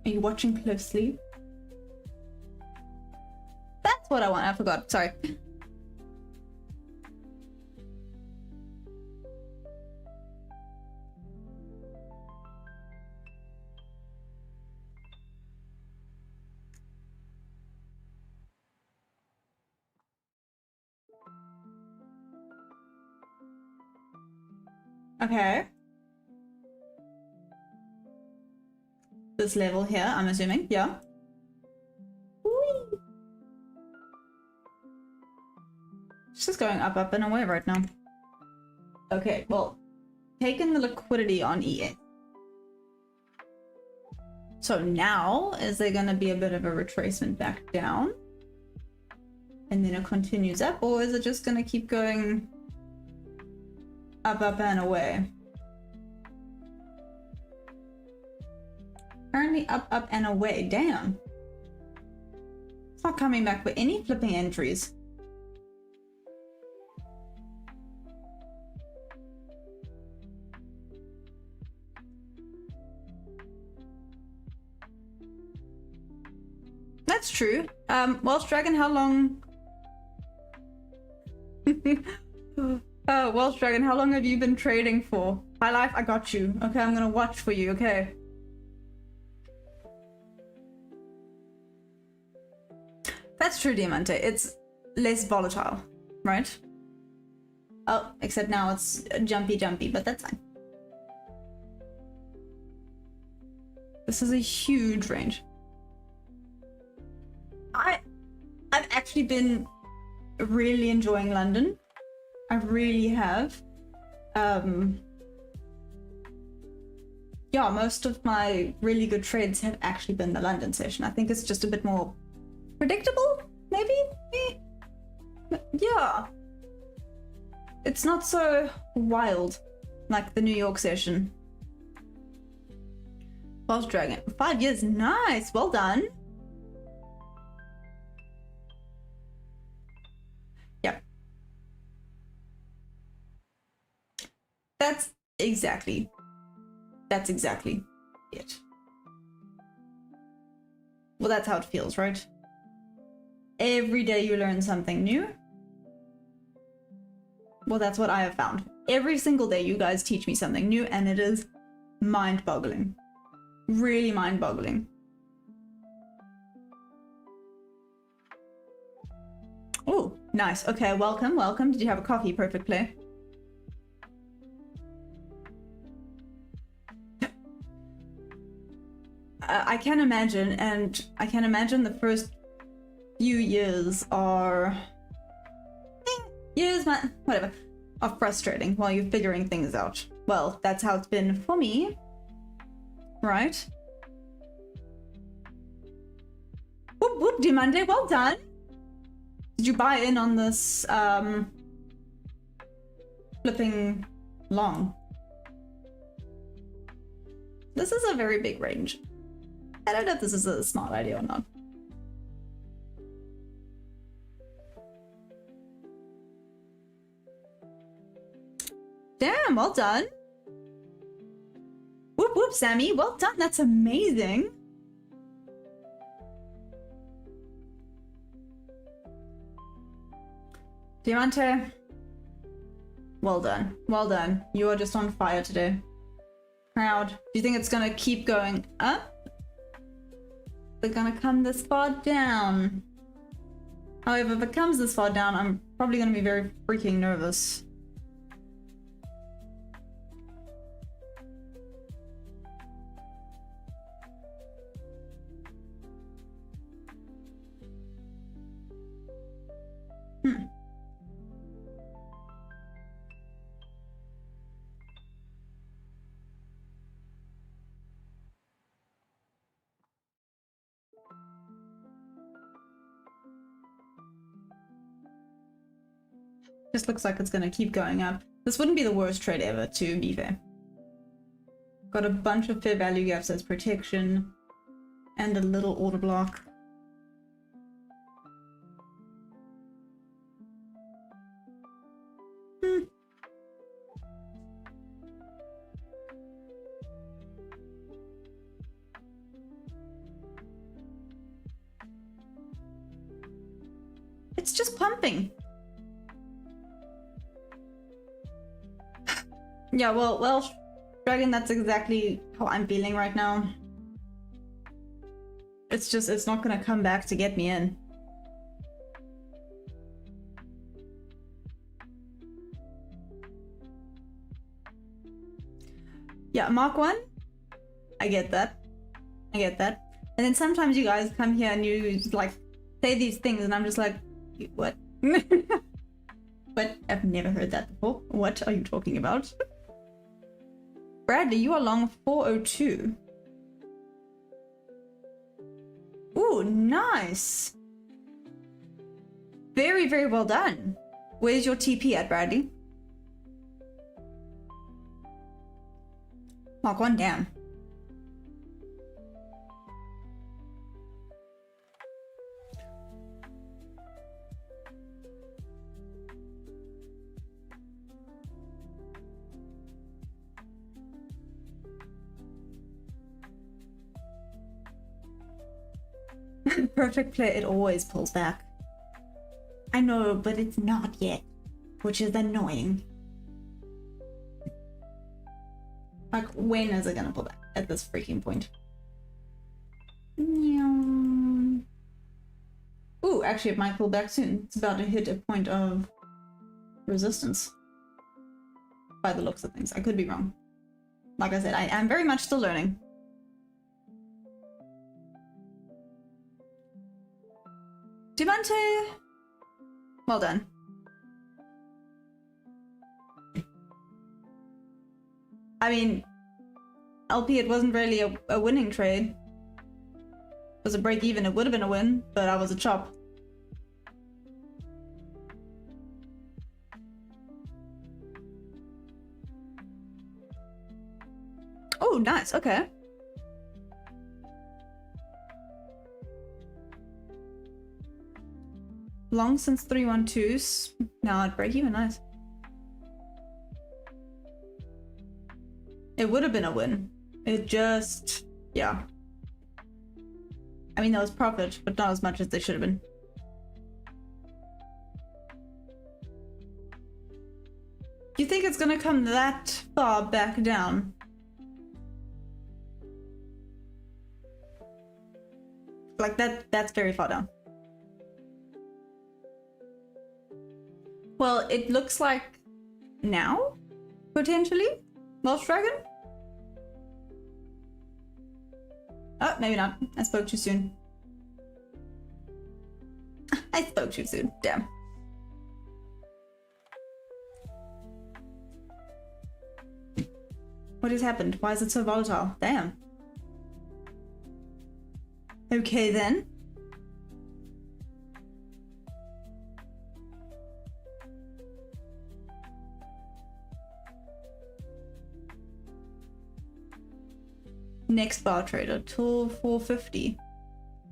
Are you watching closely? That's what I want. I forgot. Sorry. Okay. This level here, I'm assuming. Yeah. Whee! It's just going up, up, and away right now. Okay, well, taking the liquidity on EA. So now, is there going to be a bit of a retracement back down? And then it continues up, or is it just going to keep going up, up, and away? Currently up, up, and away. Damn. It's not coming back with any flipping entries. That's true. Welsh Dragon, how long? Welsh Dragon, how long have you been trading for? High Life, I got you. Okay, I'm gonna watch for you, okay? That's true, Diamante. It's less volatile, right? Oh, except now it's jumpy, but that's fine. This is a huge range. I've actually been really enjoying London. I really have. Yeah, most of my really good trades have actually been the London session. I think it's just a bit more predictable, maybe? Yeah. It's not so wild like the New York session. Welsh Dragon. 5 years. Nice. Well done. Yep. That's exactly it. Well, that's how it feels, right? Every day you learn something new. Well, that's what I have found. Every single day you guys teach me something new, and it is mind-boggling. Really mind-boggling. Oh, nice. Okay, welcome, welcome. Did you have a coffee? Perfect play. I can imagine, and I can imagine the first few years are whatever, are frustrating while you're figuring things out. Well, that's how it's been for me, right? Whoop whoop, Diamante, well done. Did you buy in on this flipping long? This is a very big range. I don't know if this is a smart idea or not. Damn, well done. Whoop whoop, Sammy, well done. That's amazing. Diamante, well done. Well done. You are just on fire today. Proud. Do you think it's gonna keep going up? They're gonna come this far down. However, if it comes this far down, I'm probably gonna be very freaking nervous. Just looks like it's gonna keep going up. This wouldn't be the worst trade ever, to be fair. Got a bunch of fair value gaps as protection and a little order block. It's just pumping. Yeah, well, Dragon, that's exactly how I'm feeling right now. It's not gonna come back to get me in. Yeah, Mark 1, I get that. I get that. And then sometimes you guys come here and you like say these things and I'm just like, what? But I've never heard that before. What are you talking about? Bradley, you are long 402. Ooh, nice. Very, very well done. Where's your TP at, Bradley? Mark 1 down. Perfect play, it always pulls back. I know, but it's not yet, which is annoying. Like, when is it gonna pull back at this freaking point? Ooh, actually it might pull back soon. It's about to hit a point of resistance. By the looks of things. I could be wrong. Like I said, I am very much still learning. Devante! Well done. I mean, LP, it wasn't really a winning trade. It was a break even, it would have been a win, but I was a chop. Oh, nice, okay. Long since 312s. Now at break even, nice. It would have been a win. It just, yeah. I mean, that was profit, but not as much as they should have been. Do you think it's gonna come that far back down? Like that's very far down. Well, it looks like now, potentially, Welsh Dragon? Oh, maybe not. I spoke too soon. I spoke too soon. Damn. What has happened? Why is it so volatile? Damn. Okay then. Next bar trader till 450.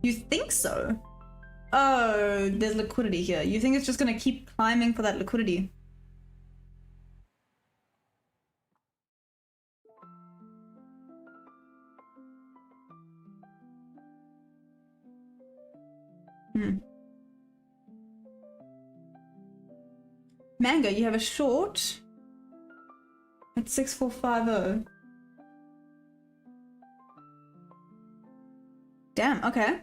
You think so? Oh, there's liquidity here. You think it's just gonna keep climbing for that liquidity? Mango, you have a short at 6450. Damn, okay.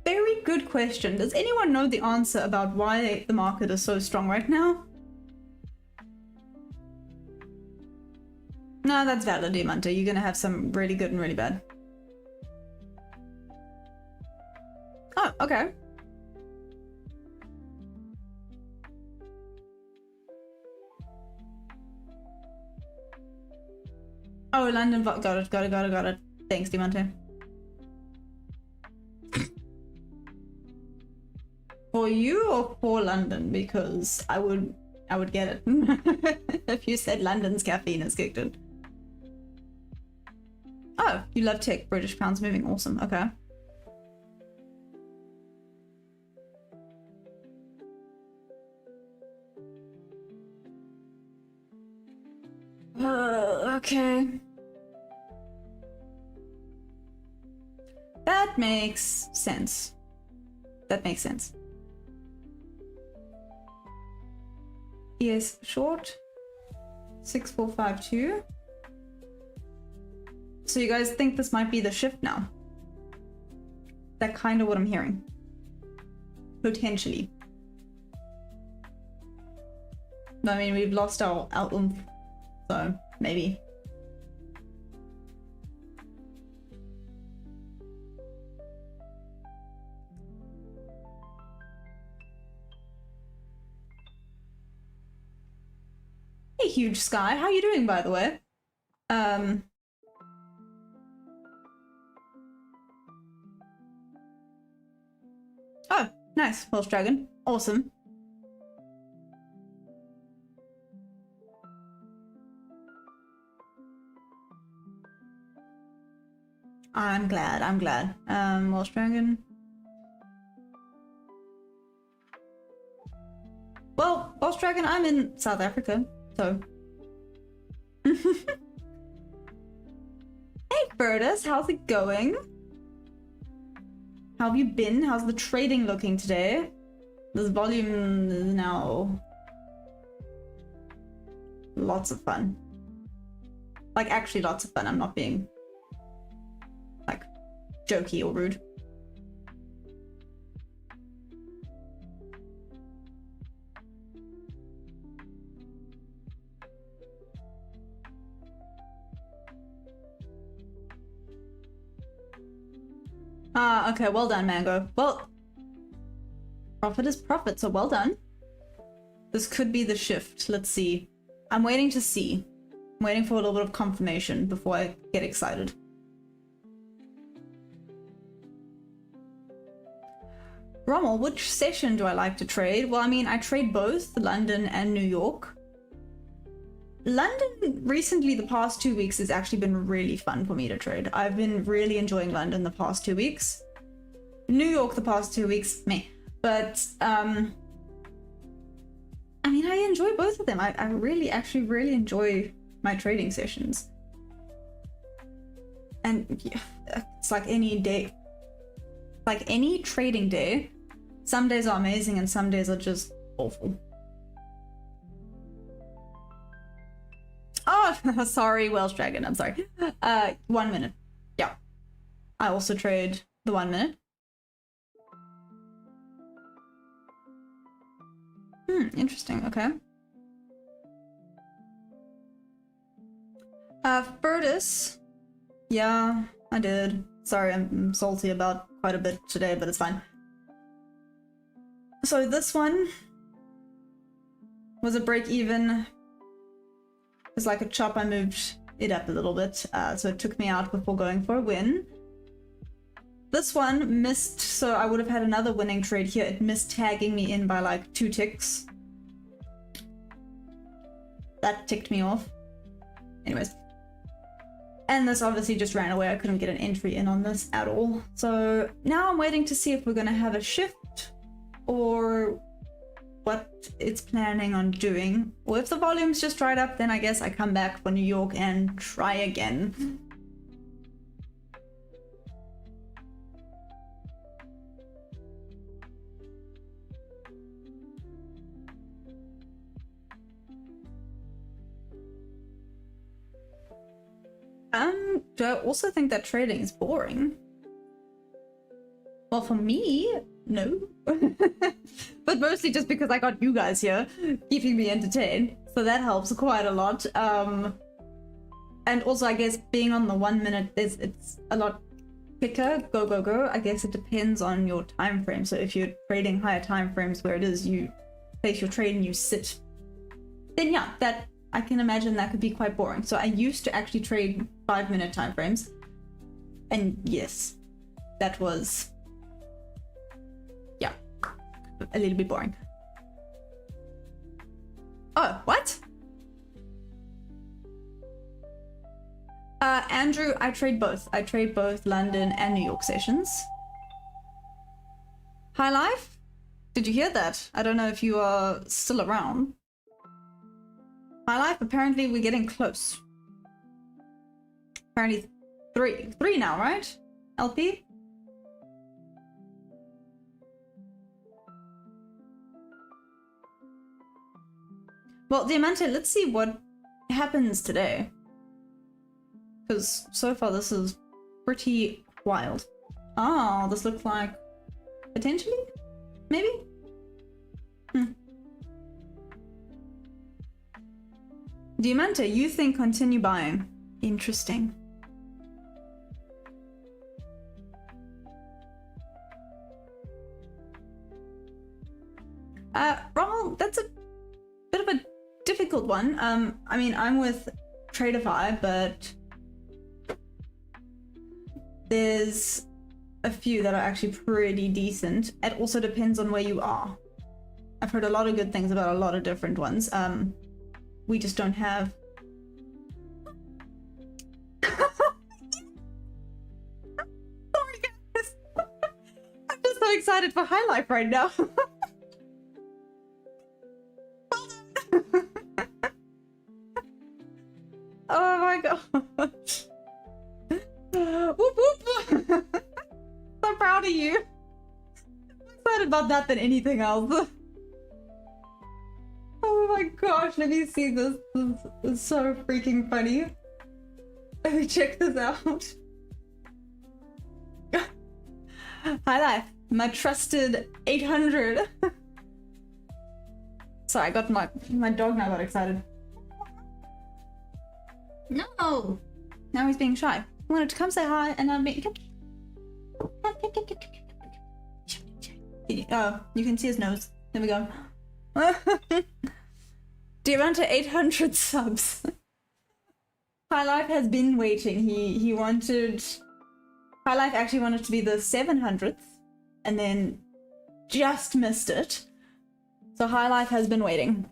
Very good question. Does anyone know the answer about why the market is so strong right now? No, that's valid, Diamante. You're gonna have some really good and really bad. Oh, okay. Oh, London, got it. Thanks, Diamante. for you or for London? Because I would get it if you said London's caffeine is kicked in. Oh, you love tech. British pounds moving. Awesome. Okay. Okay. That makes sense. That makes sense. Yes, short. 6452. So you guys think this might be the shift now? That kind of what I'm hearing. Potentially. I mean, we've lost our oomph. So, maybe. Hey, Huge Sky. How you doing, by the way? Oh, nice. Welsh Dragon. Awesome. I'm glad. I'm glad. Welsh Dragon. Well, Welsh Dragon, I'm in South Africa, so. Hey, Bertus, how's it going? How have you been? How's the trading looking today? This volume is now lots of fun. Like, actually lots of fun. I'm not being like jokey or rude. Ah, okay, well done, Mango. Well, profit is profit, so well done. This could be the shift. Let's see. I'm waiting to see. I'm waiting for a little bit of confirmation before I get excited. Rommel, which session do I like to trade? Well, I mean, I trade both London and New York. London recently, the past 2 weeks, has actually been really fun for me to trade. I've been really enjoying London the past 2 weeks. New York the past 2 weeks, meh. But, I mean, I enjoy both of them. I actually really enjoy my trading sessions. And yeah, it's like any day. Like any trading day, some days are amazing and some days are just awful. Oh, sorry, Welsh Dragon, I'm sorry. 1 minute. Yeah. I also trade the 1 minute. Interesting, okay. Furtus. Yeah, I did. Sorry, I'm salty about quite a bit today, but it's fine. So this one was a break even. It's like a chop. I moved it up a little bit, so it took me out before going for a win. This one missed, so I would have had another winning trade here. It missed tagging me in by like 2 ticks. That ticked me off. Anyways. And this obviously just ran away. I couldn't get an entry in on this at all. So now I'm waiting to see if we're going to have a shift or what it's planning on doing. Or if the volume's just dried up, then I guess I come back for New York and try again. Do I also think that trading is boring? Well, for me, no. But mostly just because I got you guys here, keeping me entertained. So that helps quite a lot. And also, I guess, being on the 1 minute, it's a lot quicker. Go, go, go. I guess it depends on your time frame. So if you're trading higher time frames where it is you place your trade and you sit, then yeah, that I can imagine that could be quite boring. So I used to actually trade 5 minute time frames. And yes, that was, yeah. a little bit boring. Oh, what? Andrew, I trade both. I trade both London and New York sessions. High Life? Did you hear that? I don't know if you are still around. High Life, apparently we're getting close. Apparently three now, right? LP? Well, Diamante, let's see what happens today. Because so far this is pretty wild. Oh, this looks like potentially? Maybe? Diamante, you think continue buying. Interesting. Rommel, that's a bit of a difficult one. I mean, I'm with Tradeify, but there's a few that are actually pretty decent. It also depends on where you are. I've heard a lot of good things about a lot of different ones. We just don't have... Sorry guys! I'm just so excited for High Life right now. Oh my gosh. Whoop whoop. So proud of you. I'm excited about that than anything else. Oh my gosh, let me see this. This is so freaking funny. Let me check this out. High Life, my trusted 800. Sorry, I got my dog now got excited. No! Now he's being shy. I wanted to come say hi and I'm being... Oh, you can see his nose. There we go. Diamante 800 subs. High Life has been waiting. He wanted... High Life actually wanted to be the 700th and then just missed it. So High Life has been waiting.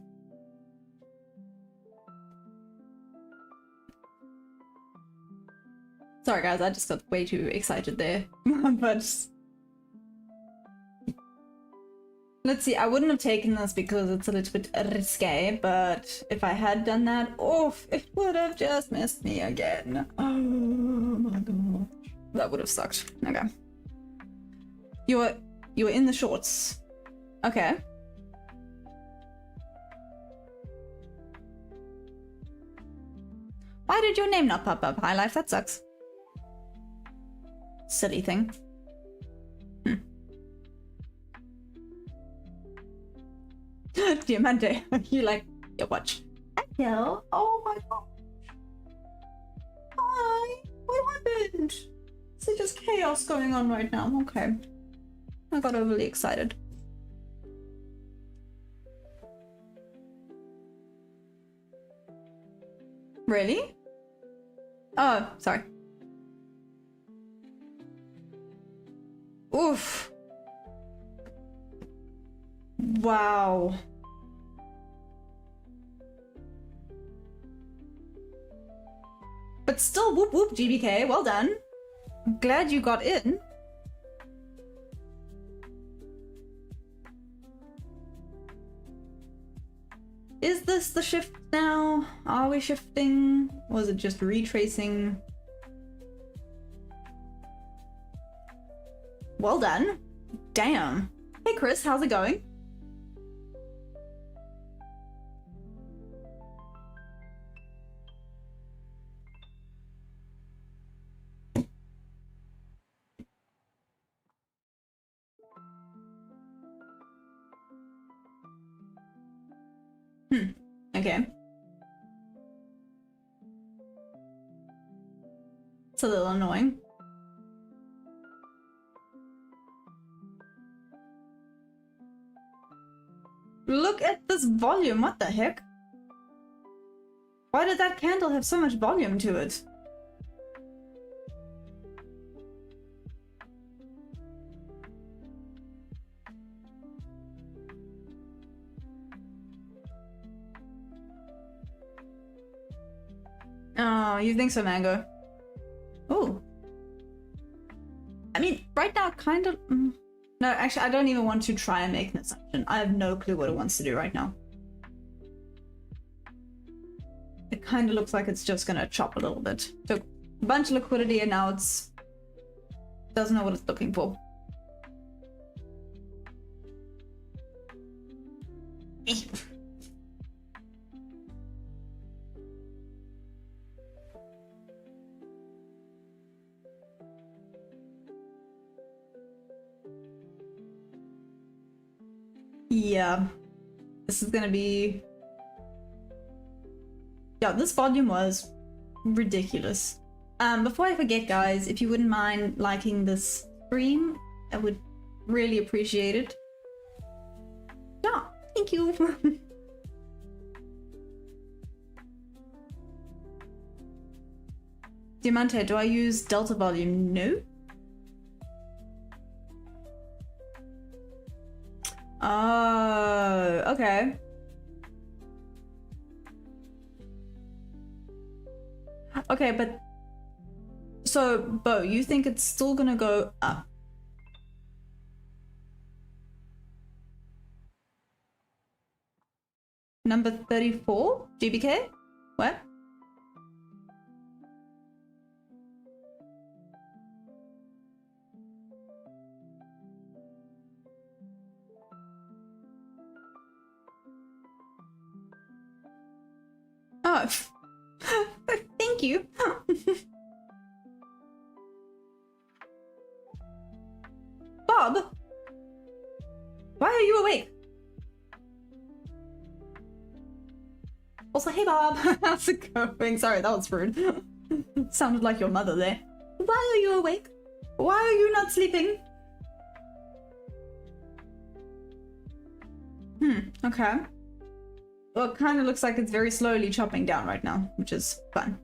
Sorry guys, I just got way too excited there. But let's see, I wouldn't have taken this because it's a little bit risque, but if I had done that, oof, it would have just missed me again. Oh my god. That would have sucked. Okay. You were in the shorts. Okay. Why did your name not pop up? High Life, that sucks. Silly thing. Diamante, you like your watch. Hello? Oh my gosh. Hi, what happened? Is it just chaos going on right now? Okay. I got overly excited. Really? Oh, sorry. Oof. Wow. But still, whoop whoop, GBK, well done. I'm glad you got in. Is this the shift now? Are we shifting? Was it just retracing? Well done. Damn. Hey Chris, how's it going? Okay. It's a little annoying. Look at this volume, what the heck? Why did that candle have so much volume to it? Oh, you think so, Mango? Oh. I mean, right now, kind of... No, actually, I don't even want to try and make an assumption. I have no clue what it wants to do right now. It kind of looks like it's just gonna chop a little bit. Took a bunch of liquidity and now it's... doesn't know what it's looking for. Yeah. This is gonna be... Yeah, this volume was ridiculous. Before I forget, guys, if you wouldn't mind liking this stream, I would really appreciate it. Yeah, thank you. Diamante, do I use delta volume? No. Oh, okay. Okay, but... So, Bo, you think it's still gonna go up? Number 34? GBK? What? Oh, thank you. Bob? Why are you awake? Also, hey Bob, how's it going? Sorry, that was rude. Sounded like your mother there. Why are you awake? Why are you not sleeping? Okay. Well, it kind of looks like it's very slowly chopping down right now, which is fun.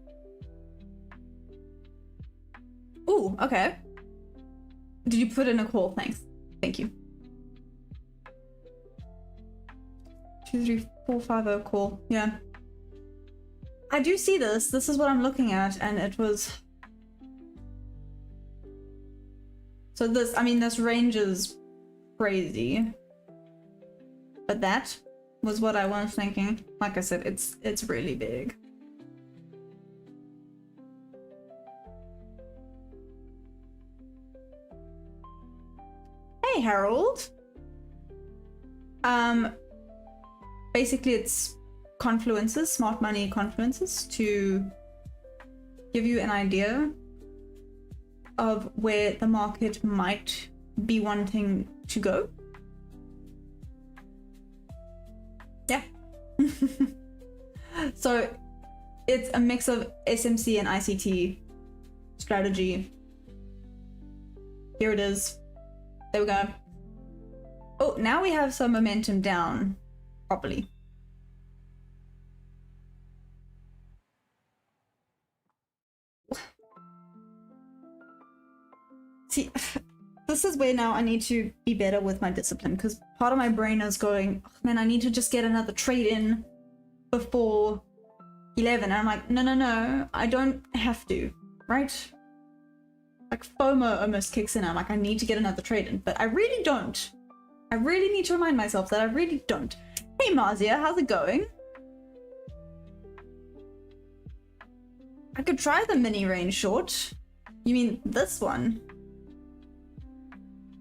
Ooh, okay. Did you put in a call? Thanks. Thank you. 23450 call. Yeah. I do see this. This is what I'm looking at, and it was... So this, I mean, this range is crazy. But that was what I was thinking. Like I said, it's really big. Hey, Harold. Basically it's confluences, smart money confluences, to give you an idea of where the market might be wanting to go. Yeah. So it's a mix of SMC and ICT strategy. Here it is. There we go. Oh, now we have some momentum down properly. See, this is where now I need to be better with my discipline, because part of my brain is going, oh, man, I need to just get another trade in before 11. And I'm like, no, I don't have to, right? Like FOMO almost kicks in. I'm like, I need to get another trade in, but I really don't. I really need to remind myself that I really don't. Hey Marzia, how's it going? I could try the mini range short. You mean this one?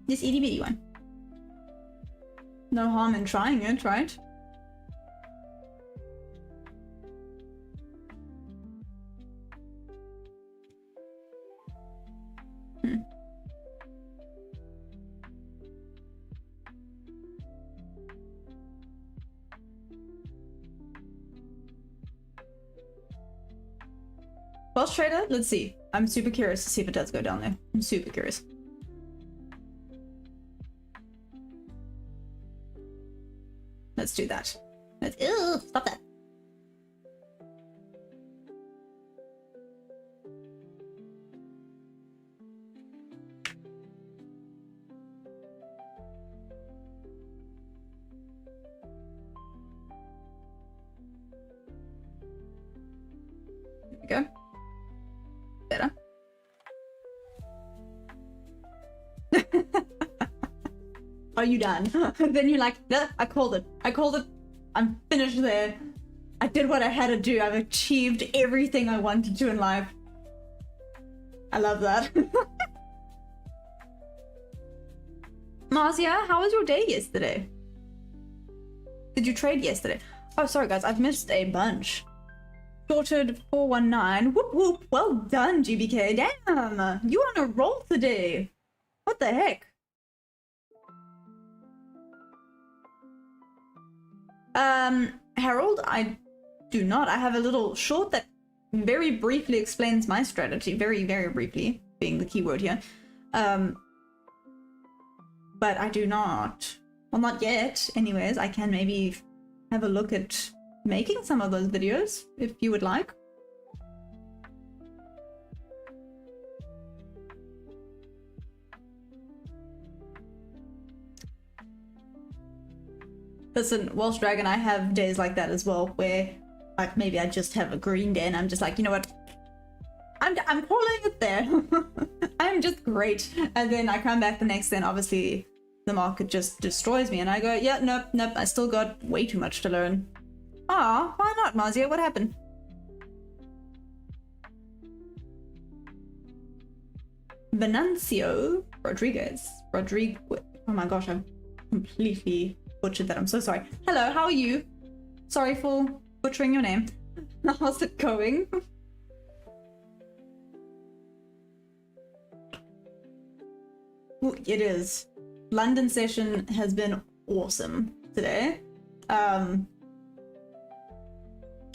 This itty bitty one. No harm in trying it, right? Pulse trader? Let's see. I'm super curious to see if it does go down there. I'm super curious. Let's do that. Ew, stop that. go. Better. Are you done? Then you're like, no, I called it. I called it. I'm finished there. I did what I had to do. I've achieved everything I wanted to in life. I love that. Marcia, how was your day yesterday? Did you trade yesterday? Oh, sorry guys, I've missed a bunch. Shorted 419. Whoop whoop. Well done, GBK. Damn, you on a roll today. What the heck? Harold, I do not. I have a little short that very briefly explains my strategy. Very, very briefly, being the keyword here. But I do not. Well, not yet. Anyways, I can maybe have a look at making some of those videos if you would like. Listen, Welsh Dragon, I have days like that as well, where like maybe I just have a green day and I'm just like, you know what? I'm calling it there. I'm just great. And then I come back the next day and obviously the market just destroys me and I go, yeah, nope, I still got way too much to learn. Ah, why not, Marcia? What happened? Venancio Rodriguez. Oh my gosh, I've completely butchered that. I'm so sorry. Hello, how are you? Sorry for butchering your name. How's it going? Ooh, it is. London session has been awesome today. I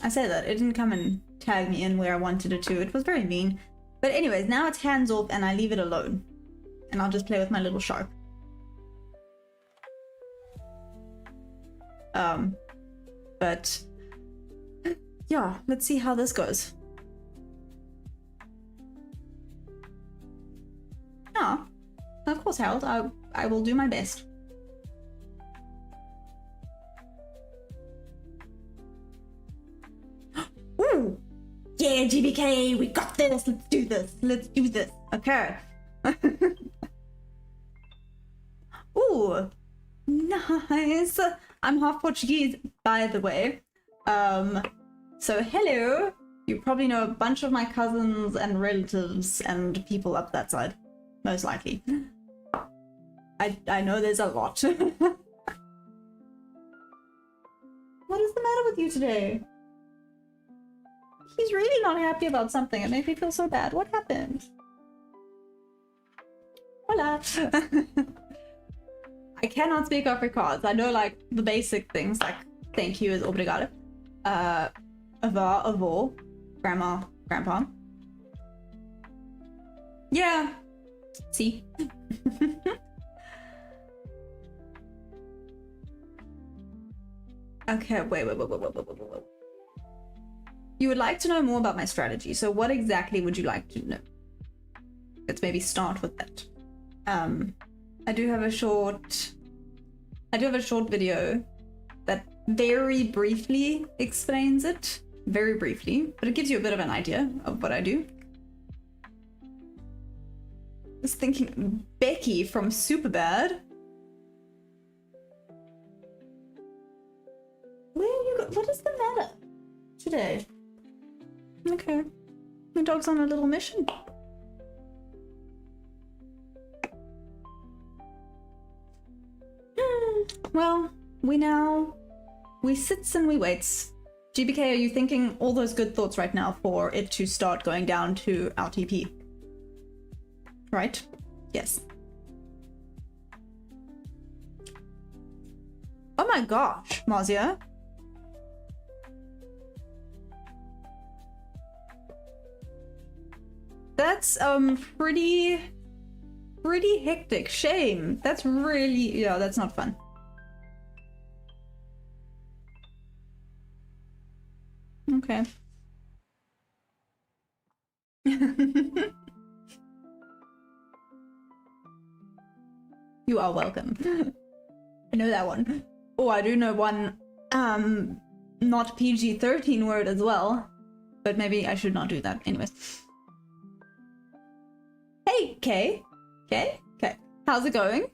say that, it didn't come and tag me in where I wanted it to. It was very mean. But anyways, now it's hands off and I leave it alone. And I'll just play with my little shark. But yeah, let's see how this goes. Ah, of course, Harold, I will do my best. Ooh! Yeah, GBK, we got this! Let's do this! Let's do this! Okay. Ooh! Nice! I'm half Portuguese, by the way. So hello! You probably know a bunch of my cousins and relatives and people up that side. Most likely. I know there's a lot. What is the matter with you today? He's really not happy about something. It made me feel so bad. What happened? Hola. I cannot speak Afrikaans. I know like the basic things like thank you is obrigado. Ava, avó, grandma, grandpa. Yeah. See. Okay, wait. You would like to know more about my strategy. So what exactly would you like to know? Let's maybe start with that. I do have a short video that very briefly explains it. Very briefly, but it gives you a bit of an idea of what I do. I was thinking Becky from Superbad. Where are you what is the matter today? Okay. My dog's on a little mission. Well, we sits and we waits. GBK, are you thinking all those good thoughts right now for it to start going down to RTP? Right? Yes. Oh my gosh, Marcia. That's pretty hectic. Shame. That's really, yeah, that's not fun. Okay. You are welcome. I know that one. Oh, I do know one not PG-13 word as well. but maybe I should not do that. Anyways. Hey, Kay. Kay? Okay. How's it going?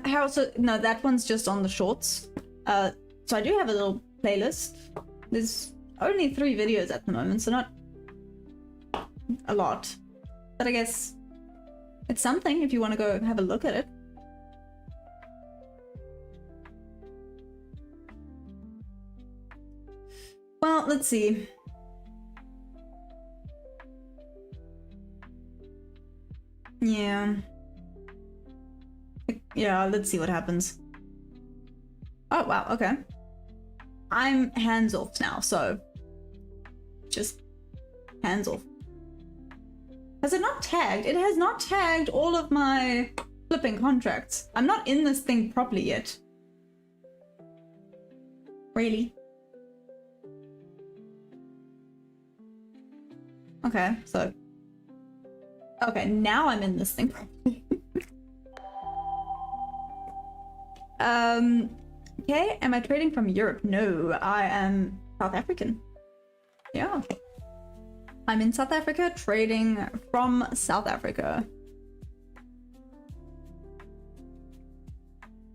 Harold, so no, that one's just on the shorts. So I do have a little playlist. There's only 3 videos at the moment, so not a lot. But I guess it's something if you want to go have a look at it. Well, let's see. Yeah. Yeah, let's see what happens. Oh, wow, okay. I'm hands off now, so just hands off. Has it not tagged? It has not tagged all of my flipping contracts. I'm not in this thing properly yet. Really? Okay, so... Okay, now I'm in this thing properly. Okay, am I trading from Europe? No, I am South African. Yeah. I'm in South Africa, trading from South Africa.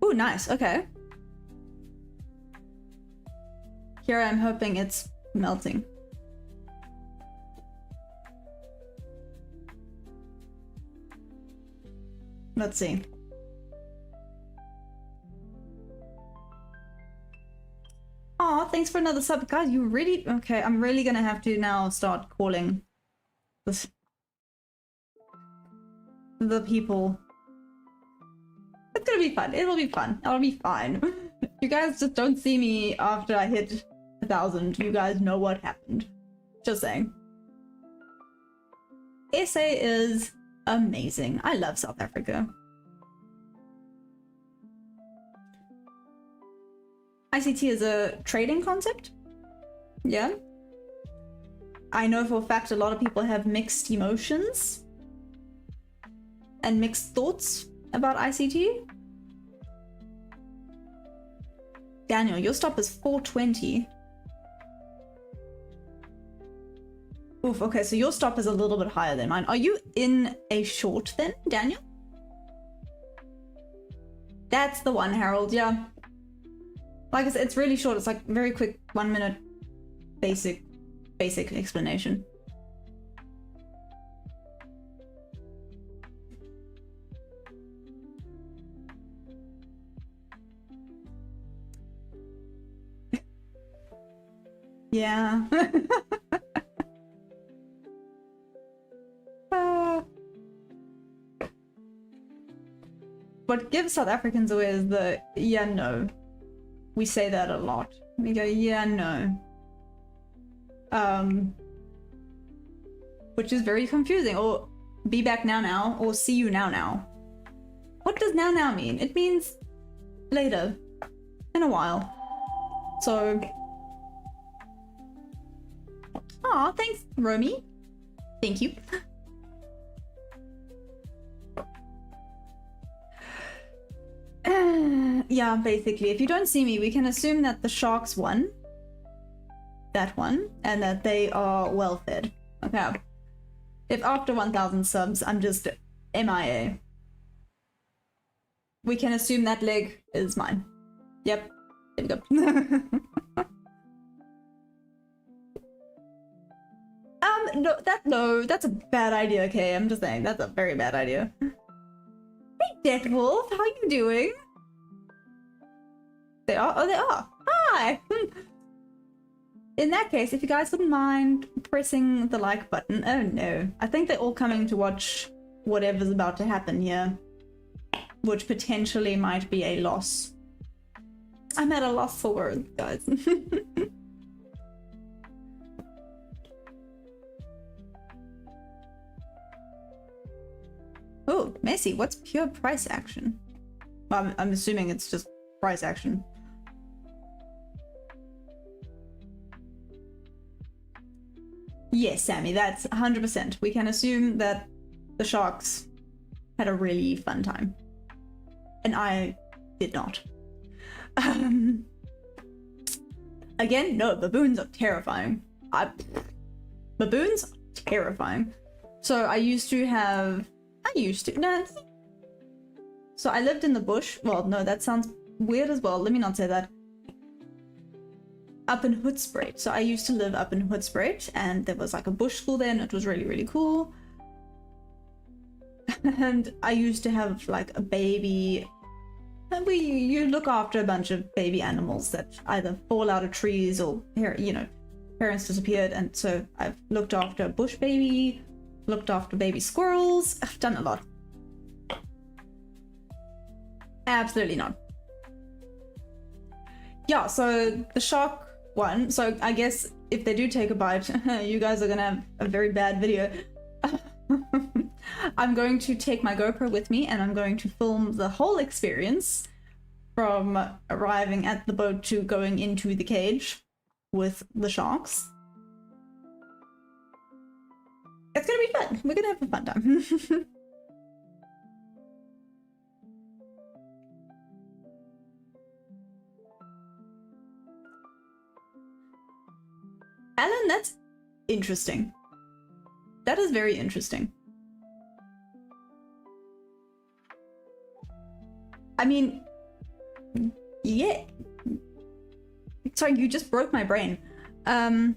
Oh, nice, okay. Here I'm hoping it's melting. Let's see. Aw, thanks for another sub. Guys, you really... Okay, I'm really gonna have to now start calling this... the people. It's gonna be fun. It'll be fun. It'll be fine. You guys just don't see me after I hit 1,000. You guys know what happened. Just saying. SA is amazing. I love South Africa. ICT is a trading concept. Yeah. I know for a fact a lot of people have mixed emotions and mixed thoughts about ICT. Daniel, your stop is 420. Oof, okay, so your stop is a little bit higher than mine. Are you in a short then, Daniel? That's the one, Harold, yeah. Like I said, it's really short. It's like very quick, 1 minute basic explanation. Yeah. What gives South Africans away is the yeah, no. We say that a lot. We go, yeah, no. Which is very confusing. Or be back now, or see you now. What does now mean? It means later. In a while. So... Aw, thanks, Romy. Thank you. Yeah, basically, if you don't see me, we can assume that the sharks won. That one, and that they are well fed. Okay. If after 1,000 subs, I'm just MIA. We can assume that leg is mine. Yep. There we go. No, that's a bad idea, okay? I'm just saying, that's a very bad idea. Hey, Deathwolf, how you doing? They are? Oh, they are. Hi! In that case, if you guys wouldn't mind pressing the like button. Oh no. I think they're all coming to watch whatever's about to happen here. Which potentially might be a loss. I'm at a loss for words, guys. Oh, Messi, what's pure price action? Well, I'm assuming it's just price action. Yes, Sammy, that's 100%. We can assume that the sharks had a really fun time. And I did not. Again, no, baboons are terrifying. Baboons are terrifying. So no. So I lived in the bush. Well, no, that sounds weird as well. Let me not say that. Up in Hoedspruit. So I used to live up in Hoedspruit, and there was like a bush school there, and it was really, really cool. And I used to have like a baby. And you look after a bunch of baby animals that either fall out of trees or, you know, parents disappeared. And so I've looked after a bush baby, looked after baby squirrels. I've done a lot. Absolutely not. Yeah, so the shark one. So I guess if they do take a bite, you guys are gonna have a very bad video. I'm going to take my GoPro with me, and I'm going to film the whole experience from arriving at the boat to going into the cage with the sharks. It's gonna be fun. We're gonna have a fun time. Alan, that's interesting. That is very interesting. I mean, yeah. Sorry, you just broke my brain. Thank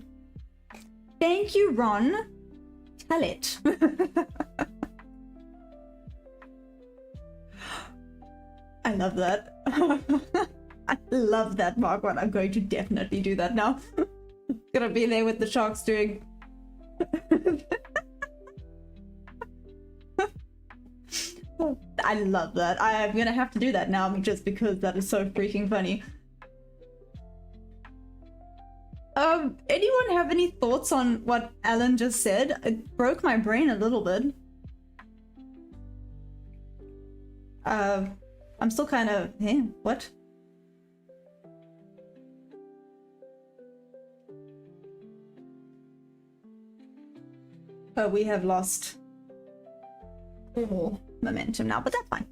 you, Ron. Tell it. I love that. I love that, Margaret. I'm going to definitely do that now. Gonna be there with the sharks doing. I love that. I'm gonna have to do that now just because that is so freaking funny. Anyone have any thoughts on what Alan just said? It broke my brain a little bit. I'm still kind of, hey, what? Oh, we have lost all momentum now, but that's fine.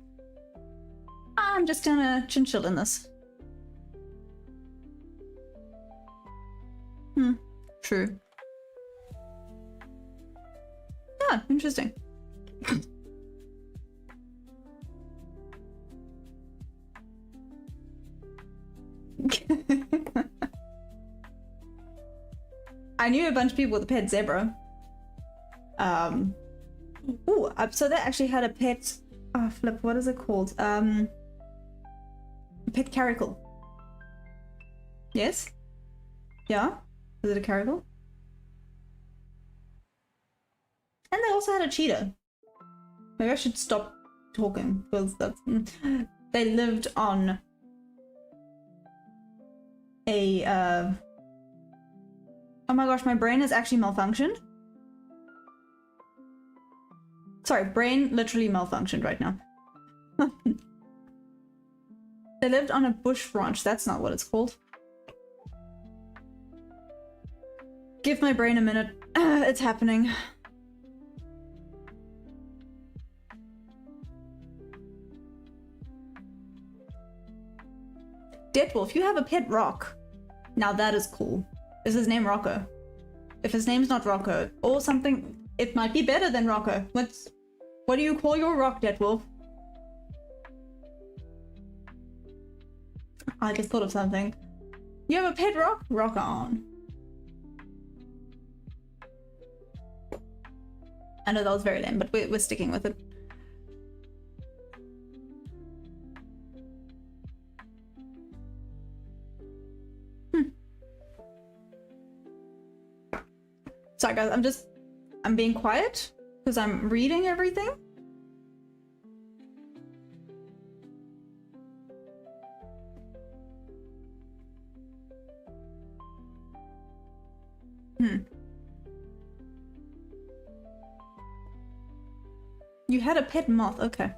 I'm just gonna chinchill in this. True. Yeah, interesting. I knew a bunch of people with a pet zebra. Ooh, so they actually had a pet, flip, what is it called? A pet caracal. Yes? Yeah? Is it a caracal? And they also had a cheetah. Maybe I should stop talking, because that's... They lived on a, Oh my gosh, my brain has actually malfunctioned. Sorry, brain literally malfunctioned right now. They lived on a bush ranch. That's not what it's called. Give my brain a minute. It's happening. Deadwolf, you have a pet rock. Now that is cool. Is his name Rocco? If his name's not Rocco or something, it might be better than Rocco. What do you call your rock, Deadwolf? I just thought of something. You have a pet rock? Rock on. I know that was very lame, but we're sticking with it. Sorry guys, I'm being quiet because I'm reading everything. You had a pet moth, okay.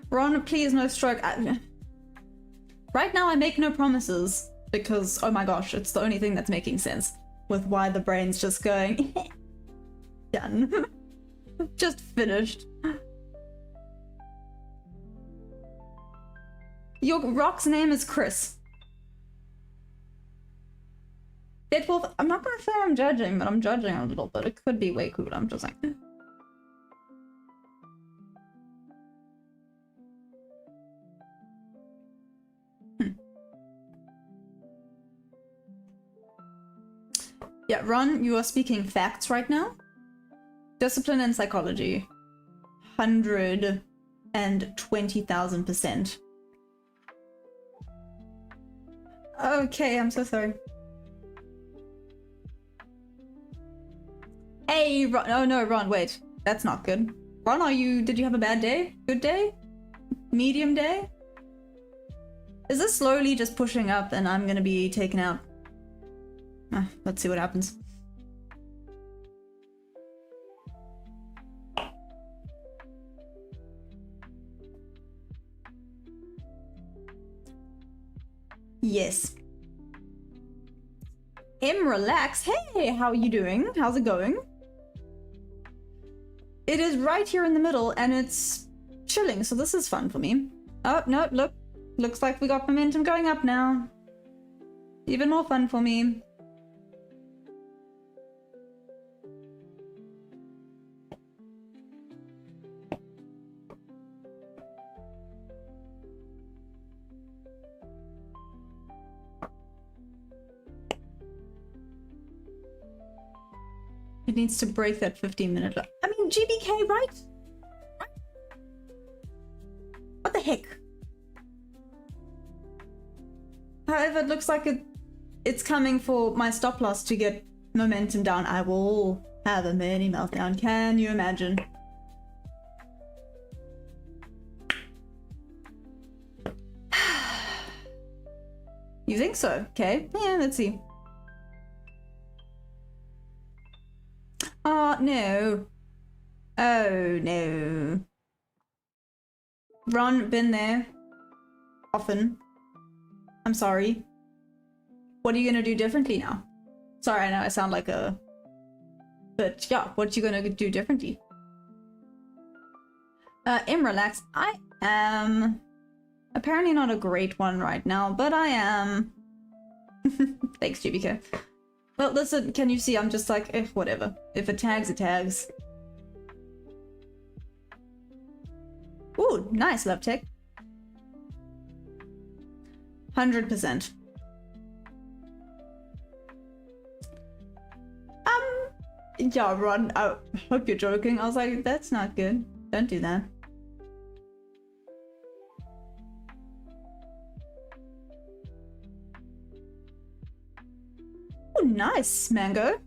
Ron, please no stroke. Right now I make no promises because, oh my gosh, it's the only thing that's making sense with why the brain's just going done. Just finished. Your rock's name is Chris. Deadwolf, I'm not gonna say I'm judging, but I'm judging a little bit. It could be way cool, I'm just like... Yeah, Ron, you are speaking facts right now. Discipline and psychology. 120,000%. Okay, I'm so sorry. Hey, Ron. Oh no, Ron, wait. That's not good. Ron, did you have a bad day? Good day? Medium day? Is this slowly just pushing up and I'm gonna be taken out? Let's see what happens. Yes. Relax. Hey, how are you doing? How's it going? It is right here in the middle and it's chilling, so this is fun for me. Oh, no, look. Looks like we got momentum going up now. Even more fun for me. It needs to break that 15-minute. I mean, GBK, right? What the heck? However, it looks like it's coming for my stop loss to get momentum down. I will have a mini meltdown. Can you imagine? You think so? Okay. Yeah, let's see. Oh, no. Oh, no. Ron, been there. Often. I'm sorry. What are you gonna do differently now? Sorry, I know I sound like a... But yeah, what you gonna do differently? Relax. I am... Apparently not a great one right now, but I am... Thanks, GBK. Well, listen, can you see? I'm just like, whatever. If it tags, it tags. Ooh, nice, Love Tech. 100%. Yeah, Ron, I hope you're joking. I was like, that's not good. Don't do that. Oh, nice, Mango.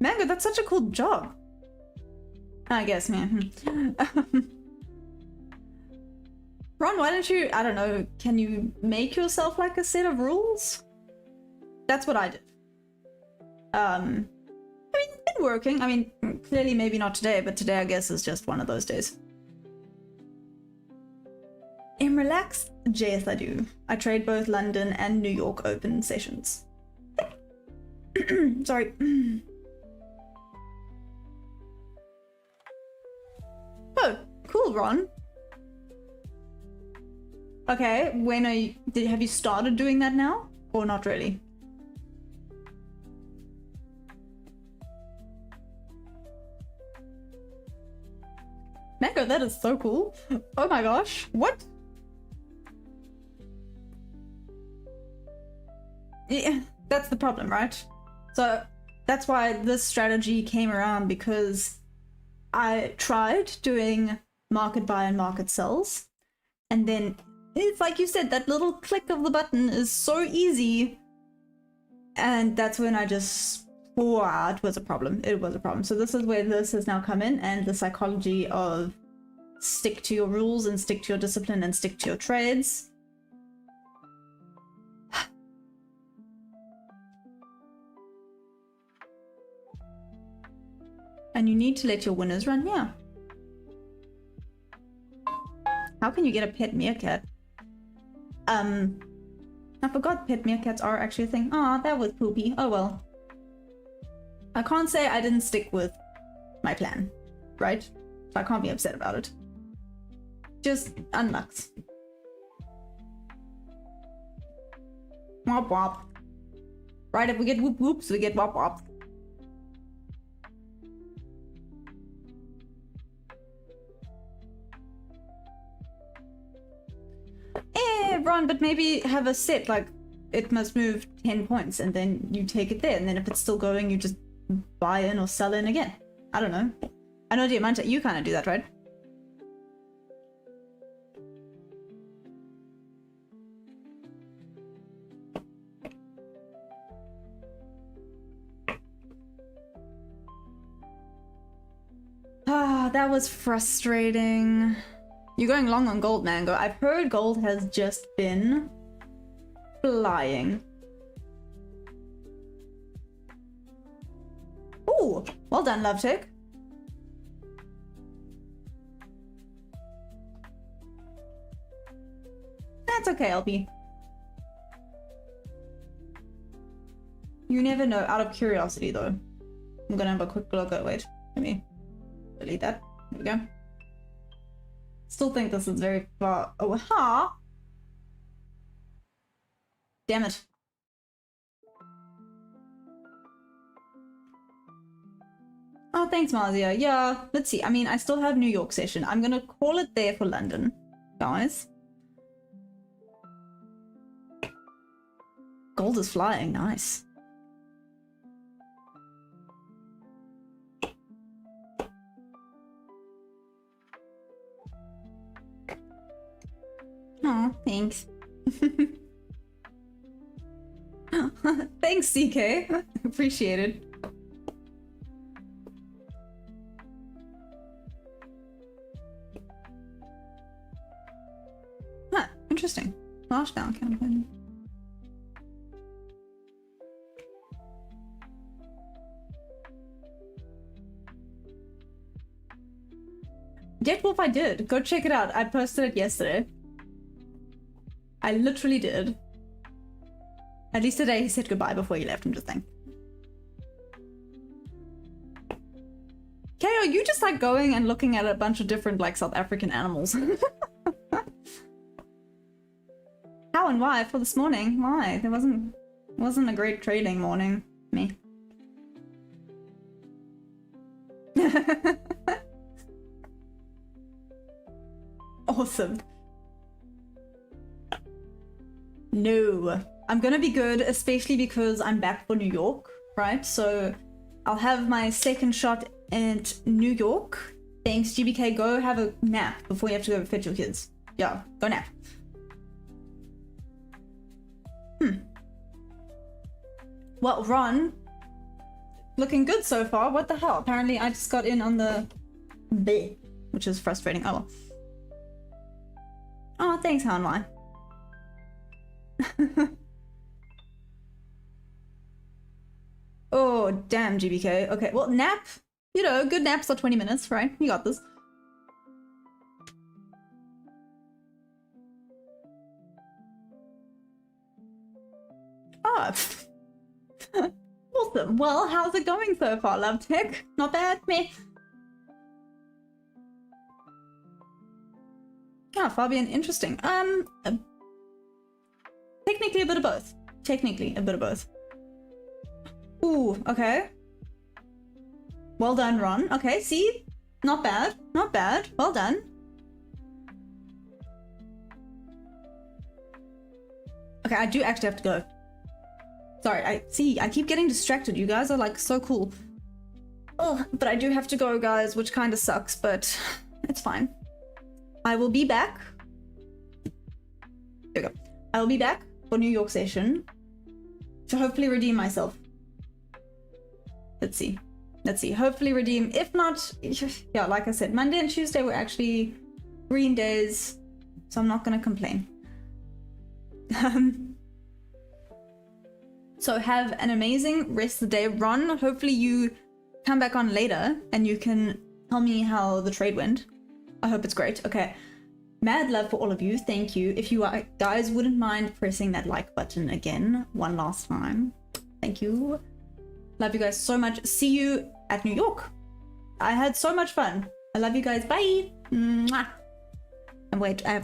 Mango, that's such a cool job. I guess, man. Ron, why don't you, I don't know, can you make yourself like a set of rules? That's what I did. I mean, it's been working. I mean, clearly maybe not today, but today I guess is just one of those days. Relax? Yes, I do. I trade both London and New York open sessions. Sorry. Oh, cool, Ron. Okay, when are you, have you started doing that now? Or not really? Mango, that is so cool. Oh my gosh, what? Yeah, that's the problem, right? So that's why this strategy came around, because I tried doing market buy and market sells, and then it's like you said, that little click of the button is so easy, and that's when I just, wow, it was a problem. It was a problem. So this is where this has now come in, and the psychology of stick to your rules and stick to your discipline and stick to your trades. And you need to let your winners run, yeah. How can you get a pet meerkat? I forgot pet meerkats are actually a thing. Aw, that was poopy. Oh well. I can't say I didn't stick with my plan, right? So I can't be upset about it. Just unlucks. Wop wop. Right, if we get whoop whoops, we get wop wop. Ron, but maybe have a set, like, it must move 10 points, and then you take it there, and then if it's still going, you just buy in or sell in again. I don't know. I know, Diamante, you kind of do that, right? Ah, that was frustrating. You're going long on gold, Mango. I've heard gold has just been flying. Ooh, well done, Love Tick. That's okay, LP. You never know, out of curiosity though. I'm gonna have a quick look at, wait, let me delete that. There we go. Still think this is very far. Oh, ha! Damn it. Oh, thanks, Marzia. Yeah, let's see. I mean, I still have New York session. I'm gonna call it there for London, guys. Gold is flying. Nice. Oh, thanks. Thanks, CK. Appreciate it. Huh, interesting. Flashdown campaign. Jetwolf, I did. Go check it out. I posted it yesterday. I literally did. At least today he said goodbye before he left. I'm just saying. Okay, are you just like going and looking at a bunch of different like South African animals? How and why for this morning? Why? There wasn't a great trading morning. Me. Awesome. No, I'm gonna be good, especially because I'm back for New York, right? So I'll have my second shot at New York. Thanks, GBK. Go have a nap before you have to go fetch your kids. Yeah, go nap. Well, Ron, looking good so far. What the hell? Apparently I just got in on the B, which is frustrating. Oh well. Oh, thanks, Hanwai. Oh, damn, GBK. Okay, well, nap. You know, good naps are 20 minutes, right? You got this. Oh. Awesome. Well, how's it going so far, Love Tech? Not bad, me. Ah, Fabian, interesting. Technically a bit of both. Technically a bit of both. Ooh, okay. Well done, Ron. Okay, see? Not bad. Not bad. Well done. Okay, I do actually have to go. Sorry, I keep getting distracted. You guys are like so cool. Oh, but I do have to go, guys, which kind of sucks, but it's fine. I will be back. There we go. I will be back for New York session to hopefully redeem myself. Let's see. Let's see. Hopefully redeem. If not, yeah, like I said, Monday and Tuesday were actually green days, so I'm not going to complain. So have an amazing rest of the day. Ron, hopefully you come back on later and you can tell me how the trade went. I hope it's great. Okay. Mad love for all of you. Thank you. If you guys wouldn't mind pressing that like button again one last time. Thank you. Love you guys so much. See you at New York. I had so much fun. I love you guys. Bye. Mwah. And wait, I have